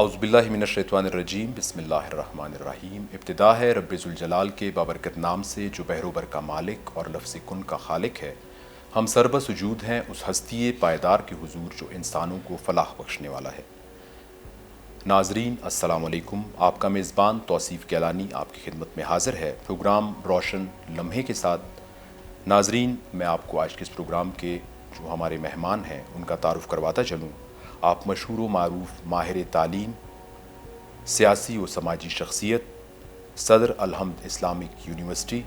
اعوذ باللہ من الشیطان الرجیم بسم اللہ الرحمن الرحیم۔ ابتدا ہے رب ذوالجلال کے بابرکت نام سے جو بحر و بر کا مالک اور لفظ کن کا خالق ہے۔ ہم سربہ سجود ہیں اس ہستی پائیدار کے حضور جو انسانوں کو فلاح بخشنے والا ہے۔ ناظرین السلام علیکم، آپ کا میزبان توصیف گیلانی آپ کی خدمت میں حاضر ہے پروگرام روشن لمحے کے ساتھ۔ ناظرین، میں آپ کو آج کے اس پروگرام کے جو ہمارے مہمان ہیں ان کا تعارف کرواتا چلوں۔ آپ مشہور و معروف ماہر تعلیم، سیاسی و سماجی شخصیت، صدر الحمد اسلامک یونیورسٹی،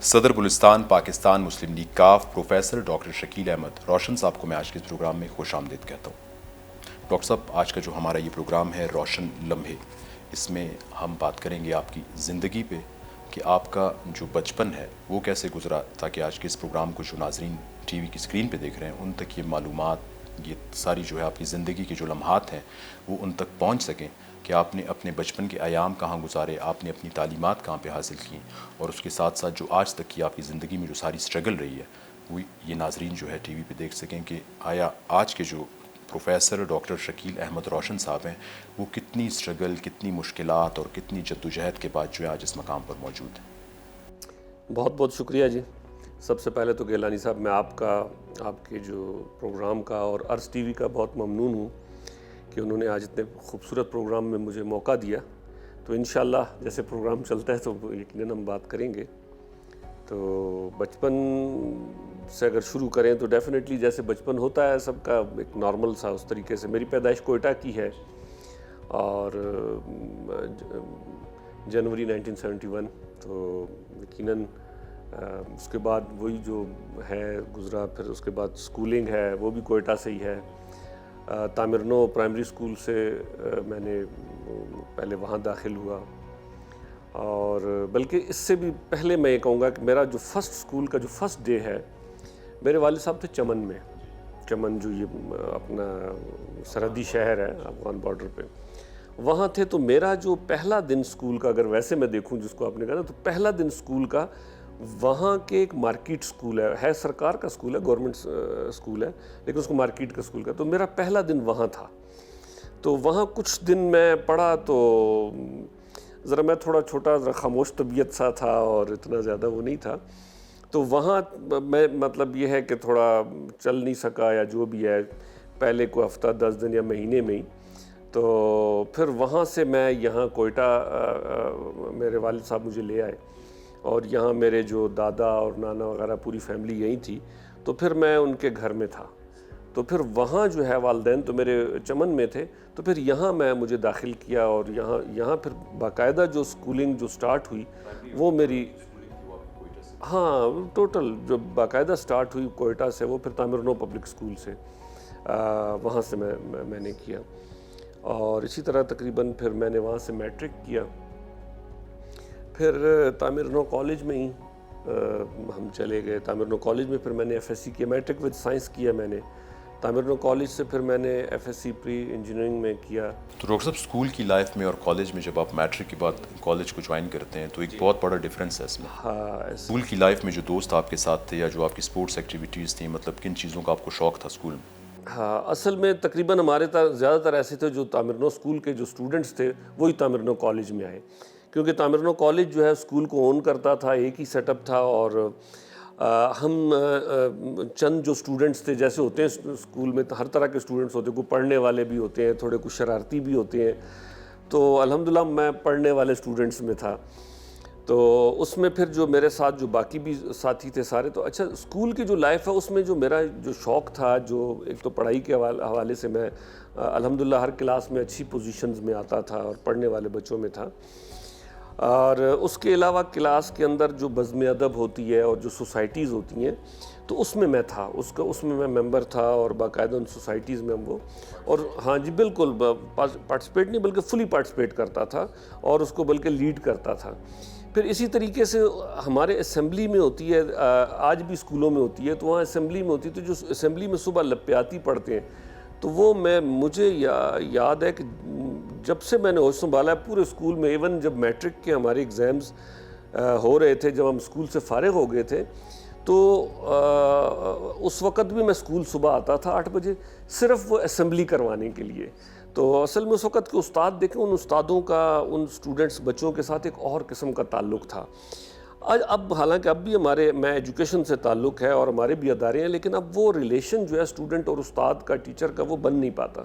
صدر بلوچستان پاکستان مسلم لیگ کاف، پروفیسر ڈاکٹر شکیل احمد روشن صاحب کو میں آج کے اس پروگرام میں خوش آمدید کہتا ہوں۔ ڈاکٹر صاحب، آج کا جو ہمارا یہ پروگرام ہے روشن لمحے، اس میں ہم بات کریں گے آپ کی زندگی پہ کہ آپ کا جو بچپن ہے وہ کیسے گزرا، تاکہ آج کے اس پروگرام کو جو ناظرین ٹی وی کی اسکرین پہ دیکھ رہے ہیں ان تک یہ معلومات، یہ ساری جو ہے آپ کی زندگی کے جو لمحات ہیں وہ ان تک پہنچ سکیں کہ آپ نے اپنے بچپن کے ایام کہاں گزارے، آپ نے اپنی تعلیمات کہاں پہ حاصل کی، اور اس کے ساتھ ساتھ جو آج تک کی آپ کی زندگی میں جو ساری سٹرگل رہی ہے وہ یہ ناظرین جو ہے ٹی وی پہ دیکھ سکیں کہ آیا آج کے جو پروفیسر ڈاکٹر شکیل احمد روشن صاحب ہیں وہ کتنی سٹرگل، کتنی مشکلات اور کتنی جدوجہد کے بعد جو ہے آج اس مقام پر موجود ہیں۔ بہت بہت شکریہ جی۔ سب سے پہلے تو گیلانی صاحب، میں آپ کے جو پروگرام کا اور عرض ٹی وی کا بہت ممنون ہوں کہ انہوں نے آج اتنے خوبصورت پروگرام میں مجھے موقع دیا۔ تو انشاءاللہ جیسے پروگرام چلتا ہے تو یقیناً ہم بات کریں گے۔ تو بچپن سے اگر شروع کریں تو ڈیفینیٹلی جیسے بچپن ہوتا ہے سب کا ایک نارمل سا، اس طریقے سے میری پیدائش کوئٹہ کی ہے اور جنوری 1971، تو یقیناً اس کے بعد وہی جو ہے گزرا۔ پھر اس کے بعد سکولنگ ہے وہ بھی کوئٹہ سے ہی ہے۔ تعمیر نو پرائمری سکول سے میں نے پہلے وہاں داخل ہوا، اور بلکہ اس سے بھی پہلے میں یہ کہوں گا کہ میرا جو فرسٹ سکول کا جو فرسٹ ڈے ہے، میرے والد صاحب تھے چمن میں، چمن جو یہ اپنا سرحدی شہر ہے افغان بارڈر پہ، وہاں تھے۔ تو میرا جو پہلا دن سکول کا، اگر ویسے میں دیکھوں جس کو آپ نے کہا نا، تو پہلا دن سکول کا وہاں کے ایک مارکیٹ سکول ہے سرکار کا سکول ہے، گورنمنٹ سکول ہے، لیکن اس کو مارکیٹ کا سکول کا، تو میرا پہلا دن وہاں تھا۔ تو وہاں کچھ دن میں پڑھا، تو ذرا میں تھوڑا چھوٹا، ذرا خاموش طبیعت سا تھا اور اتنا زیادہ وہ نہیں تھا۔ تو وہاں میں مطلب یہ ہے کہ تھوڑا چل نہیں سکا یا جو بھی ہے، پہلے کوئی ہفتہ 10 دن یا مہینے میں ہی۔ تو پھر وہاں سے میں یہاں کوئٹہ، میرے والد صاحب مجھے لے آئے، اور یہاں میرے جو دادا اور نانا وغیرہ پوری فیملی یہیں تھی، تو پھر میں ان کے گھر میں تھا۔ تو پھر وہاں جو ہے والدین تو میرے چمن میں تھے، تو پھر یہاں میں مجھے داخل کیا، اور یہاں پھر باقاعدہ جو سکولنگ جو سٹارٹ ہوئی وہ میری، ہاں ٹوٹل جو باقاعدہ سٹارٹ ہوئی کوئٹہ سے، وہ پھر تعمیر نو پبلک سکول سے، وہاں سے میں نے کیا، اور اسی طرح تقریباً پھر میں نے وہاں سے میٹرک کیا۔ پھر تعمیر نو کالج میں ہی ہم چلے گئے۔ تعمیر نو کالج میں پھر میں نے ایف ایس سی کیا، میٹرک وتھ سائنس کیا میں نے۔ تعمیر نو کالج سے پھر میں نے F S C pre engineering میں کیا۔ تو ڈاکٹر صاحب، اسکول کی لائف میں اور کالج میں جب آپ میٹرک کے بعد کالج کو جوائن کرتے ہیں تو ایک بہت بڑا ڈفرینس ہے اس میں۔ ہاں، اسکول کی لائف میں جو دوست آپ کے ساتھ تھے یا جو آپ کی اسپورٹس ایکٹیویٹیز تھیں، مطلب کن چیزوں کا آپ کو شوق تھا اسکول میں؟ ہاں، اصل میں تقریباً ہمارے زیادہ تر ایسے تھے جو تعمیر نو اسکول کے جو اسٹوڈنٹس تھے وہی تعمیر نو کالج میں آئے، کیونکہ تعمیر نو کالج جو ہے اسکول کو اون کرتا تھا، ایک ہی سیٹ اپ تھا، اور ہم چند جو اسٹوڈنٹس تھے، جیسے ہوتے ہیں اسکول میں ہر طرح کے اسٹوڈنٹس ہوتے ہیں، کوئی پڑھنے والے بھی ہوتے ہیں، تھوڑے کچھ شرارتی بھی ہوتے ہیں، تو الحمدللہ میں پڑھنے والے اسٹوڈنٹس میں تھا۔ تو اس میں پھر جو میرے ساتھ جو باقی بھی ساتھی تھے سارے، تو اچھا اسکول کی جو لائف ہے اس میں جو میرا جو شوق تھا، جو ایک تو پڑھائی کے حوالے سے میں الحمدللہ ہر کلاس میں اچھی پوزیشنز میں آتا تھا اور پڑھنے والے بچوں میں تھا، اور اس کے علاوہ کلاس کے اندر جو بزم ادب ہوتی ہے اور جو سوسائٹیز ہوتی ہیں تو اس میں میں تھا، اس میں میں ممبر تھا، اور باقاعدہ ان سوسائٹیز میں وہ، اور ہاں جی بالکل پارٹیسپیٹ نہیں بلکہ فلی پارٹیسپیٹ کرتا تھا، اور اس کو بلکہ لیڈ کرتا تھا۔ پھر اسی طریقے سے ہمارے اسمبلی میں ہوتی ہے، آج بھی اسکولوں میں ہوتی ہے، تو وہاں اسمبلی میں ہوتی ہے، تو جو اسمبلی میں صبح لپیاتی پڑھتے ہیں، تو وہ مجھے یاد ہے کہ جب سے میں نے ہوش سنبھالا ہے پورے اسکول میں، ایون جب میٹرک کے ہمارے ایگزامز ہو رہے تھے، جب ہم اسکول سے فارغ ہو گئے تھے، تو اس وقت بھی میں اسکول صبح آتا تھا 8 بجے، صرف وہ اسمبلی کروانے کے لیے۔ تو تو اصل میں اس وقت کے استاد دیکھیں، ان استادوں کا ان اسٹوڈنٹس بچوں کے ساتھ ایک اور قسم کا تعلق تھا. اب حالانکہ اب بھی میں ایجوکیشن سے تعلق ہے اور ہمارے بھی ادارے ہیں، لیکن اب وہ ریلیشن جو ہے اسٹوڈنٹ اور استاد کا، ٹیچر کا، وہ بن نہیں پاتا.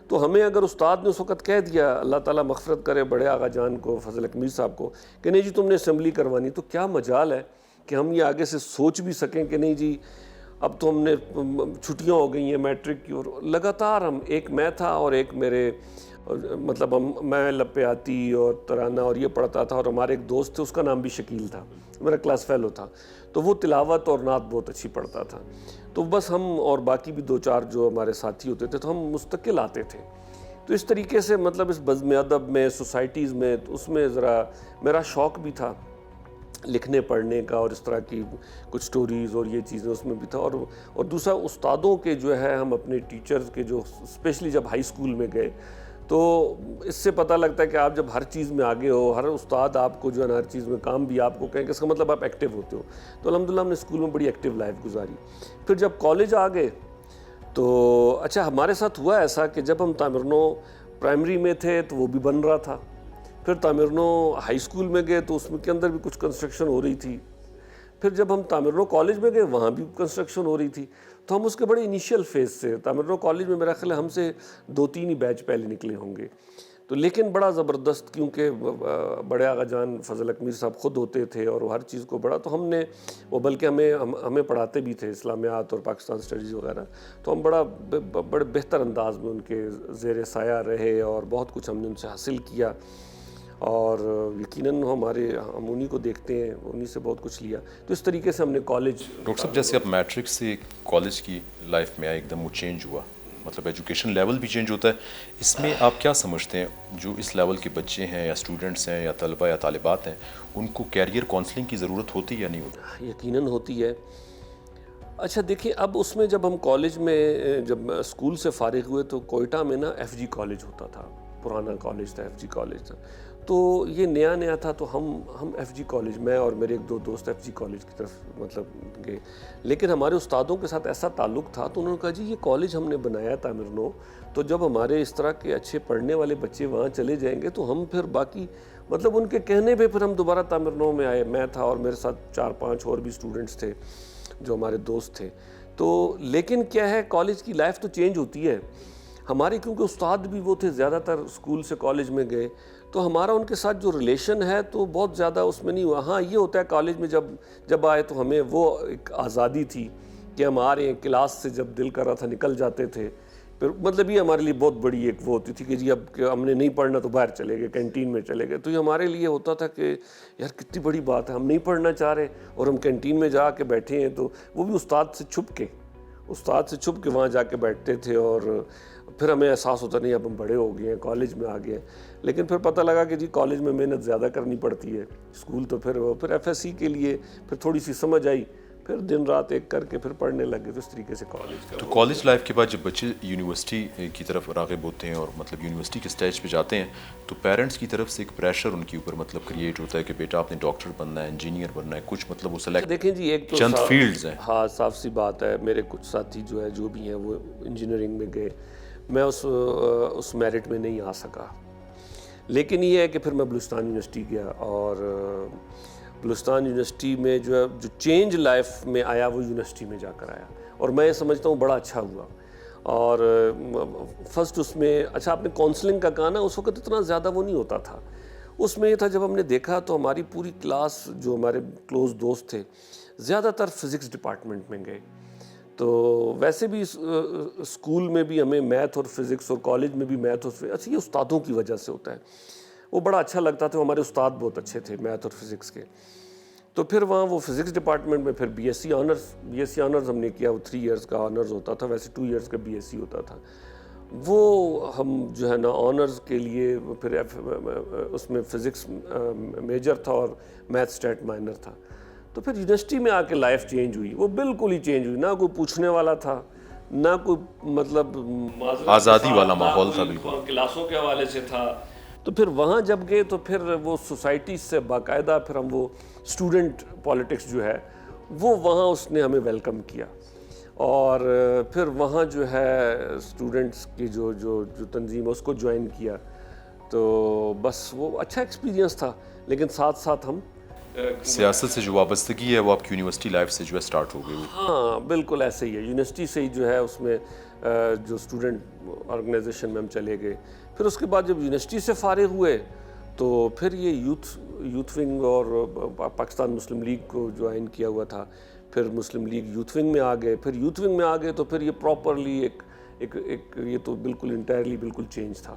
تو ہمیں اگر استاد نے اس وقت کہہ دیا، اللہ تعالیٰ مغفرت کرے بڑے آغا جان کو، فضل حق میر صاحب کو، کہ نہیں جی تم نے اسمبلی کروانی، تو کیا مجال ہے کہ ہم یہ آگے سے سوچ بھی سکیں کہ نہیں جی اب تو ہم نے چھٹیاں ہو گئی ہیں میٹرک کی، اور لگاتار ہم، ایک میں تھا اور ایک میرے مطلب میں لپے آتی اور ترانہ اور یہ پڑھتا تھا، اور ہمارے ایک دوست تھے اس کا نام بھی شکیل تھا، میرا کلاس فیلو تھا، تو وہ تلاوت اور نعت بہت اچھی پڑھتا تھا. تو بس ہم اور باقی بھی 2-4 جو ہمارے ساتھی ہوتے تھے تو ہم مستقل آتے تھے. تو اس طریقے سے مطلب اس بزم ادب میں، سوسائٹیز میں، اس میں ذرا میرا شوق بھی تھا لکھنے پڑھنے کا، اور اس طرح کی کچھ سٹوریز اور یہ چیزیں اس میں بھی تھا. اور دوسرا استادوں کے جو ہے، ہم اپنے ٹیچرز کے جو اسپیشلی جب ہائی اسکول میں گئے تو اس سے پتہ لگتا ہے کہ آپ جب ہر چیز میں آگے ہو، ہر استاد آپ کو جو ہے ہر چیز میں کام بھی آپ کو کہیں کہ اس کا مطلب آپ ایکٹیو ہوتے ہو. تو الحمدللہ ہم نے اسکول میں بڑی ایکٹیو لائف گزاری. پھر جب کالج آ گئے تو اچھا ہمارے ساتھ ہوا ایسا کہ جب ہم تامرنو پرائمری میں تھے تو وہ بھی بن رہا تھا، پھر تامرنو ہائی اسکول میں گئے تو اس میں کے اندر بھی کچھ کنسٹرکشن ہو رہی تھی، پھر جب ہم تامرنو کالج میں گئے وہاں بھی کنسٹرکشن ہو رہی تھی. تو ہم اس کے بڑے انیشیل فیز سے، تامرنو کالج میں میرا خیال ہے ہم سے 2-3 ہی بیچ پہلے نکلے ہوں گے. تو لیکن بڑا زبردست، کیونکہ بڑے آغا جان فضل حق میر صاحب خود ہوتے تھے اور ہر چیز کو بڑا، تو ہم نے وہ بلکہ ہمیں پڑھاتے بھی تھے اسلامیات اور پاکستان اسٹڈیز وغیرہ، تو ہم بڑے بہتر انداز میں ان کے زیر سایہ رہے اور بہت کچھ ہم نے ان سے حاصل کیا. اور یقیناً ہم انہی کو دیکھتے ہیں، انہی سے بہت کچھ لیا. تو اس طریقے سے ہم نے کالج. ڈاکٹر صاحب جیسے اب میٹرک سے کالج کی لائف میں آئے، ایک دم وہ چینج ہوا، مطلب ایجوکیشن لیول بھی چینج ہوتا ہے، اس میں آپ کیا سمجھتے ہیں جو اس لیول کے بچے ہیں یا اسٹوڈنٹس ہیں یا طلبہ یا طالبات ہیں، ان کو کیریئر کونسلنگ کی ضرورت ہوتی ہے یا نہیں ہوتی؟ یقیناً ہوتی ہے. اچھا دیکھیں، اب اس میں جب ہم کالج میں، جب اسکول سے فارغ ہوئے تو کوئٹہ میں نا ایف جی کالج ہوتا تھا، پرانا کالج تھا، ایف جی کالج تھا. تو یہ نیا تھا، تو ہم ایف جی کالج، میں اور میرے 1-2 دوست ایف جی کالج کی طرف مطلب گئے. لیکن ہمارے استادوں کے ساتھ ایسا تعلق تھا تو انہوں نے کہا جی یہ کالج ہم نے بنایا تامرنو، تو جب ہمارے اس طرح کے اچھے پڑھنے والے بچے وہاں چلے جائیں گے تو ہم پھر باقی مطلب ان کے کہنے پہ پھر ہم دوبارہ تامرنو میں آئے. میں تھا اور میرے ساتھ 4-5 اور بھی اسٹوڈنٹس تھے جو ہمارے دوست تھے. تو لیکن کیا ہے، کالج کی لائف تو چینج ہوتی ہے ہماری، کیونکہ استاد بھی وہ تھے، زیادہ تر اسکول سے کالج میں گئے تو ہمارا ان کے ساتھ جو ریلیشن ہے تو بہت زیادہ اس میں نہیں ہوا. ہاں یہ ہوتا ہے کالج میں جب آئے تو ہمیں وہ ایک آزادی تھی کہ ہم آ رہے ہیں، کلاس سے جب دل کر رہا تھا نکل جاتے تھے. پھر مطلب یہ ہمارے لیے بہت بڑی ایک وہ ہوتی تھی کہ جی اب ہم نے نہیں پڑھنا تو باہر چلے گئے، کینٹین میں چلے گئے. تو یہ ہمارے لیے ہوتا تھا کہ یار کتنی بڑی بات ہے، ہم نہیں پڑھنا چاہ رہے اور ہم کینٹین میں جا کے بیٹھے ہیں. تو وہ بھی استاد سے چھپ کے وہاں جا کے بیٹھتے تھے. اور پھر ہمیں احساس ہوتا نہیں اب ہم بڑے ہو گئے ہیں، کالج میں آ گئے ہیں. لیکن پھر پتہ لگا کہ جی کالج میں محنت زیادہ کرنی پڑتی ہے، اسکول تو پھر ایف ایس سی کے لیے پھر تھوڑی سی سمجھ آئی، پھر دن رات ایک کر کے پھر پڑھنے لگے. تو اس طریقے سے کالج کا. تو کالج لائف کے بعد جب بچے یونیورسٹی کی طرف راغب ہوتے ہیں اور مطلب یونیورسٹی کے سٹیج پہ جاتے ہیں تو پیرنٹس کی طرف سے ایک پریشر ان کے اوپر مطلب کریٹ ہوتا ہے کہ بیٹا آپ نے ڈاکٹر بننا ہے، انجینئر بننا ہے، کچھ مطلب وہ سلیکٹ. دیکھیں جی ایک تو چند فیلڈز ہیں. ہاں صاف سی بات ہے، میرے کچھ ساتھی جو بھی ہیں وہ انجینئرنگ میں گئے، میں اس میرٹ میں نہیں آ سکا. لیکن یہ ہے کہ پھر میں بلوچستان یونیورسٹی گیا، اور بلوچستان یونیورسٹی میں جو چینج لائف میں آیا وہ یونیورسٹی میں جا کر آیا، اور میں یہ سمجھتا ہوں بڑا اچھا ہوا. اور فرسٹ اس میں اچھا آپ نے کونسلنگ کا کہا نا، اس وقت اتنا زیادہ وہ نہیں ہوتا تھا. اس میں یہ تھا جب ہم نے دیکھا تو ہماری پوری کلاس جو ہمارے کلوز دوست تھے زیادہ تر فزکس ڈپارٹمنٹ میں گئے. تو ویسے بھی اسکول میں بھی ہمیں میتھ اور فزکس، اور کالج میں بھی میتھ اور فزکس، اچھا یہ استادوں کی وجہ سے ہوتا ہے، وہ بڑا اچھا لگتا تھا. ہمارے استاد بہت اچھے تھے میتھ اور فزکس کے. تو پھر وہاں وہ فزکس ڈپارٹمنٹ میں پھر بی ایس سی آنرز ہم نے کیا. وہ 3 ایئرس کا آنرز ہوتا تھا، ویسے 2 ایئرس کا بی ایس سی ہوتا تھا. وہ ہم جو ہے نا آنرز کے لیے پھر اس میں فزکس میجر تھا اور میتھ اسٹیٹ مائنر تھا. تو پھر یونیورسٹی میں آ کے لائف چینج ہوئی، وہ بالکل ہی چینج ہوئی. نہ کوئی پوچھنے والا تھا، نہ کوئی مطلب آزادی والا ماحول تھا، بالکل کلاسوں کے حوالے سے تھا. تو پھر وہاں جب گئے تو پھر وہ سوسائٹی سے باقاعدہ پھر ہم وہ اسٹوڈنٹ پالیٹکس جو ہے وہ وہاں اس نے ہمیں ویلکم کیا. اور پھر وہاں جو ہے اسٹوڈنٹس کی جو جو جو تنظیم ہے اس کو جوائن کیا. تو بس وہ اچھا ایکسپیرینس تھا. لیکن ساتھ ساتھ ہم سیاست سے جو وابستگی ہے وہ آپ کی یونیورسٹی لائف سے جو ہے سٹارٹ ہو گئی. ہاں بالکل ایسے ہی ہے. یونیورسٹی سے ہی جو ہے اس میں جو اسٹوڈنٹ آرگنائزیشن میں ہم چلے گئے. پھر اس کے بعد جب یونیورسٹی سے فارغ ہوئے تو پھر یہ یوتھ ونگ اور پاکستان مسلم لیگ کو جوائن کیا ہوا تھا. پھر مسلم لیگ یوتھ ونگ میں آ گئے. پھر یوتھ ونگ میں آ گئے تو پھر یہ پراپرلی ایک یہ تو بالکل انٹائرلی بالکل چینج تھا.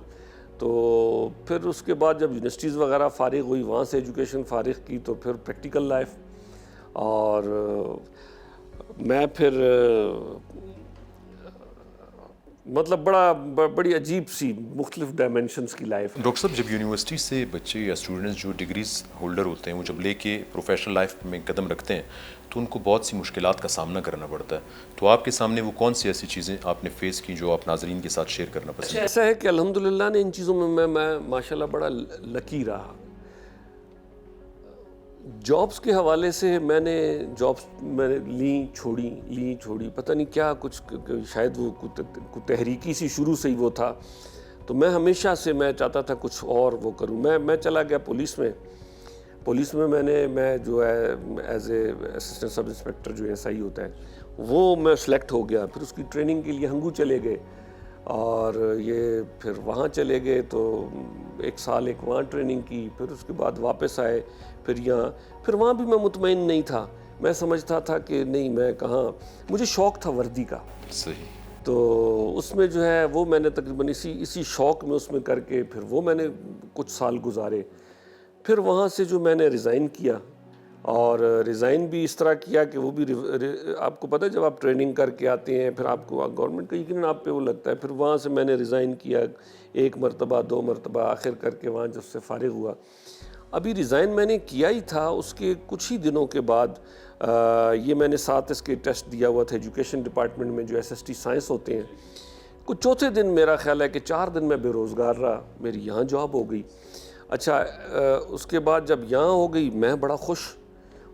تو پھر اس کے بعد جب یونیورسٹیز وغیرہ فارغ ہوئی, وہاں سے ایجوکیشن فارغ کی, تو پھر پریکٹیکل لائف. اور میں پھر مطلب بڑی عجیب سی مختلف ڈائمینشنز کی لائف. ڈاکٹر صاحب جب یونیورسٹی سے بچے یا اسٹوڈنٹس جو ڈگریز ہولڈر ہوتے ہیں وہ جب لے کے پروفیشنل لائف میں قدم رکھتے ہیں تو ان کو بہت سی مشکلات کا سامنا کرنا پڑتا ہے. تو آپ کے سامنے وہ کون سی ایسی چیزیں آپ نے فیس کی جو آپ ناظرین کے ساتھ شیئر کرنا پسند؟ ایسا ہے کہ الحمدللہ نے ان چیزوں میں ماشاء اللہ بڑا لکی رہا. جابس کے حوالے سے میں نے لیں چھوڑی پتہ نہیں کیا کچھ, شاید وہ کچھ تحریکی سی شروع سے ہی وہ تھا. تو میں ہمیشہ سے میں چاہتا تھا کچھ اور وہ کروں. میں چلا گیا پولیس میں میں جو ہے as a assistant sub inspector جو SI ہوتا ہے وہ میں سلیکٹ ہو گیا. پھر اس کی ٹریننگ کے لیے ہنگو چلے گئے اور یہ پھر وہاں چلے گئے تو 1 سال وہاں ٹریننگ کی. پھر اس کے بعد واپس آئے. پھر وہاں بھی میں مطمئن نہیں تھا. میں سمجھتا تھا کہ نہیں میں کہاں, مجھے شوق تھا وردی کا. صحیح. تو اس میں جو ہے وہ میں نے تقریباً اسی شوق میں اس میں کر کے پھر وہ میں نے کچھ سال گزارے. پھر وہاں سے جو میں نے ریزائن کیا, اور ریزائن بھی اس طرح کیا کہ وہ بھی آپ کو پتہ ہے جب آپ ٹریننگ کر کے آتے ہیں پھر آپ کو گورنمنٹ کا یقیناً آپ پہ وہ لگتا ہے. پھر وہاں سے میں نے ریزائن کیا 1 مرتبہ 2 مرتبہ, آخر کر کے وہاں جب سے فارغ ہوا. ابھی ریزائن میں نے کیا ہی تھا, اس کے کچھ ہی دنوں کے بعد یہ میں نے ساتھ اس کے ٹیسٹ دیا ہوا تھا ایجوکیشن ڈپارٹمنٹ میں جو SST سائنس ہوتے ہیں. کچھ چوتھے دن میرا خیال ہے کہ 4 دن میں بے روزگار رہا, میری یہاں جاب ہو گئی. اچھا اس کے بعد جب یہاں ہو گئی میں بڑا خوش,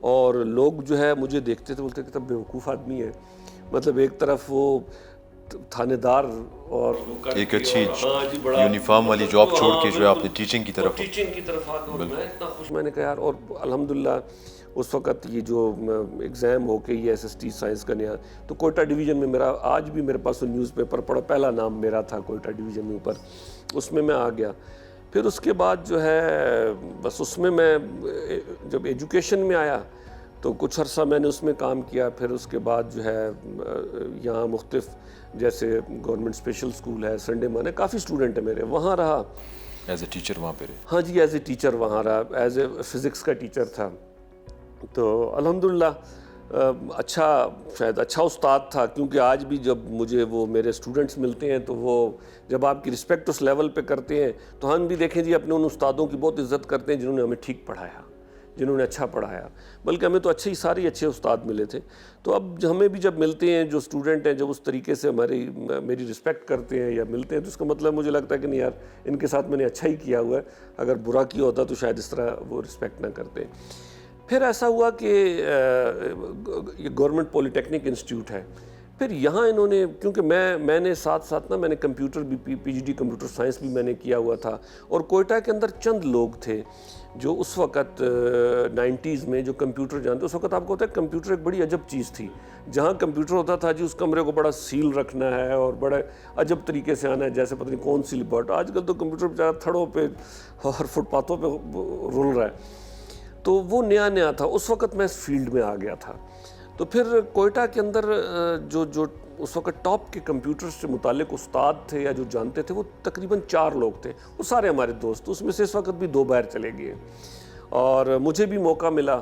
اور لوگ جو ہے مجھے دیکھتے تھے بولتے کہ تب بیوقوف آدمی ہے. مطلب ایک طرف وہ تھانے دار اور ایک اچھی یونیفارم والی جاب چھوڑ کے جو ہے آپ نے ٹیچنگ کی طرف آ گئے. میں اتنا خوش, میں نے کہا یار. اور الحمدللہ اس وقت یہ جو ایگزام ہو کے یہ SST سائنس کا نیا, تو کوئٹہ ڈویژن میں میرا آج بھی میرے پاس نیوز پیپر پڑھا, پہلا نام میرا تھا کوئٹہ ڈویژن میں اوپر, اس میں آ گیا. پھر اس کے بعد جو ہے بس اس میں جب ایجوکیشن میں آیا تو کچھ عرصہ میں نے اس میں کام کیا. پھر اس کے بعد جو ہے یہاں مختلف جیسے گورنمنٹ اسپیشل اسکول ہے, سنڈے مانے کافی اسٹوڈنٹ ہیں میرے, وہاں رہا ایز اے ٹیچر. وہاں پہ ہاں جی ایز اے ٹیچر وہاں رہا, ایز اے فزکس کا ٹیچر تھا. تو الحمدللہ شاید اچھا استاد تھا, کیونکہ آج بھی جب مجھے وہ میرے اسٹوڈنٹس ملتے ہیں تو وہ جب آپ کی رسپیکٹ اس لیول پہ کرتے ہیں تو ہم بھی دیکھیں جی اپنے ان استادوں کی بہت عزت کرتے ہیں جنہوں نے ہمیں ٹھیک پڑھایا, جنہوں نے اچھا پڑھایا. بلکہ ہمیں تو سارے اچھے استاد ملے تھے. تو اب ہمیں بھی جب ملتے ہیں جو اسٹوڈنٹ ہیں جب اس طریقے سے میری رسپیکٹ کرتے ہیں یا ملتے ہیں تو اس کا مطلب مجھے لگتا ہے کہ نہیں یار ان کے ساتھ میں نے اچھا ہی کیا ہوا ہے, اگر برا کیا ہوتا تو شاید اس طرح وہ رسپیکٹ نہ کرتے. پھر ایسا ہوا کہ یہ گورنمنٹ پولی ٹیکنک انسٹیٹیوٹ ہے. پھر یہاں انہوں نے, کیونکہ میں نے ساتھ میں نے کمپیوٹر بھی PhD کمپیوٹر سائنس بھی میں نے کیا ہوا تھا, اور کوئٹہ کے اندر چند لوگ تھے جو اس وقت 90s میں جو کمپیوٹر جانتے. اس وقت آپ کو ہوتا ہے کمپیوٹر ایک بڑی عجب چیز تھی. جہاں کمپیوٹر ہوتا تھا جی اس کمرے کو بڑا سیل رکھنا ہے اور بڑے عجب طریقے سے آنا ہے, جیسے پتہ نہیں کون سی لیبارٹری. آج کل تو کمپیوٹر بیچارہ تھڑوں پہ اور فٹ پاتھوں پہ رول رہا ہے. تو وہ نیا تھا, اس وقت میں اس فیلڈ میں آ گیا تھا. تو پھر کوئٹہ کے اندر جو اس وقت ٹاپ کے کمپیوٹر سے متعلق استاد تھے یا جو جانتے تھے وہ تقریباً 4 لوگ تھے, وہ سارے ہمارے دوست. اس میں سے اس وقت بھی 2 باہر چلے گئے, اور مجھے بھی موقع ملا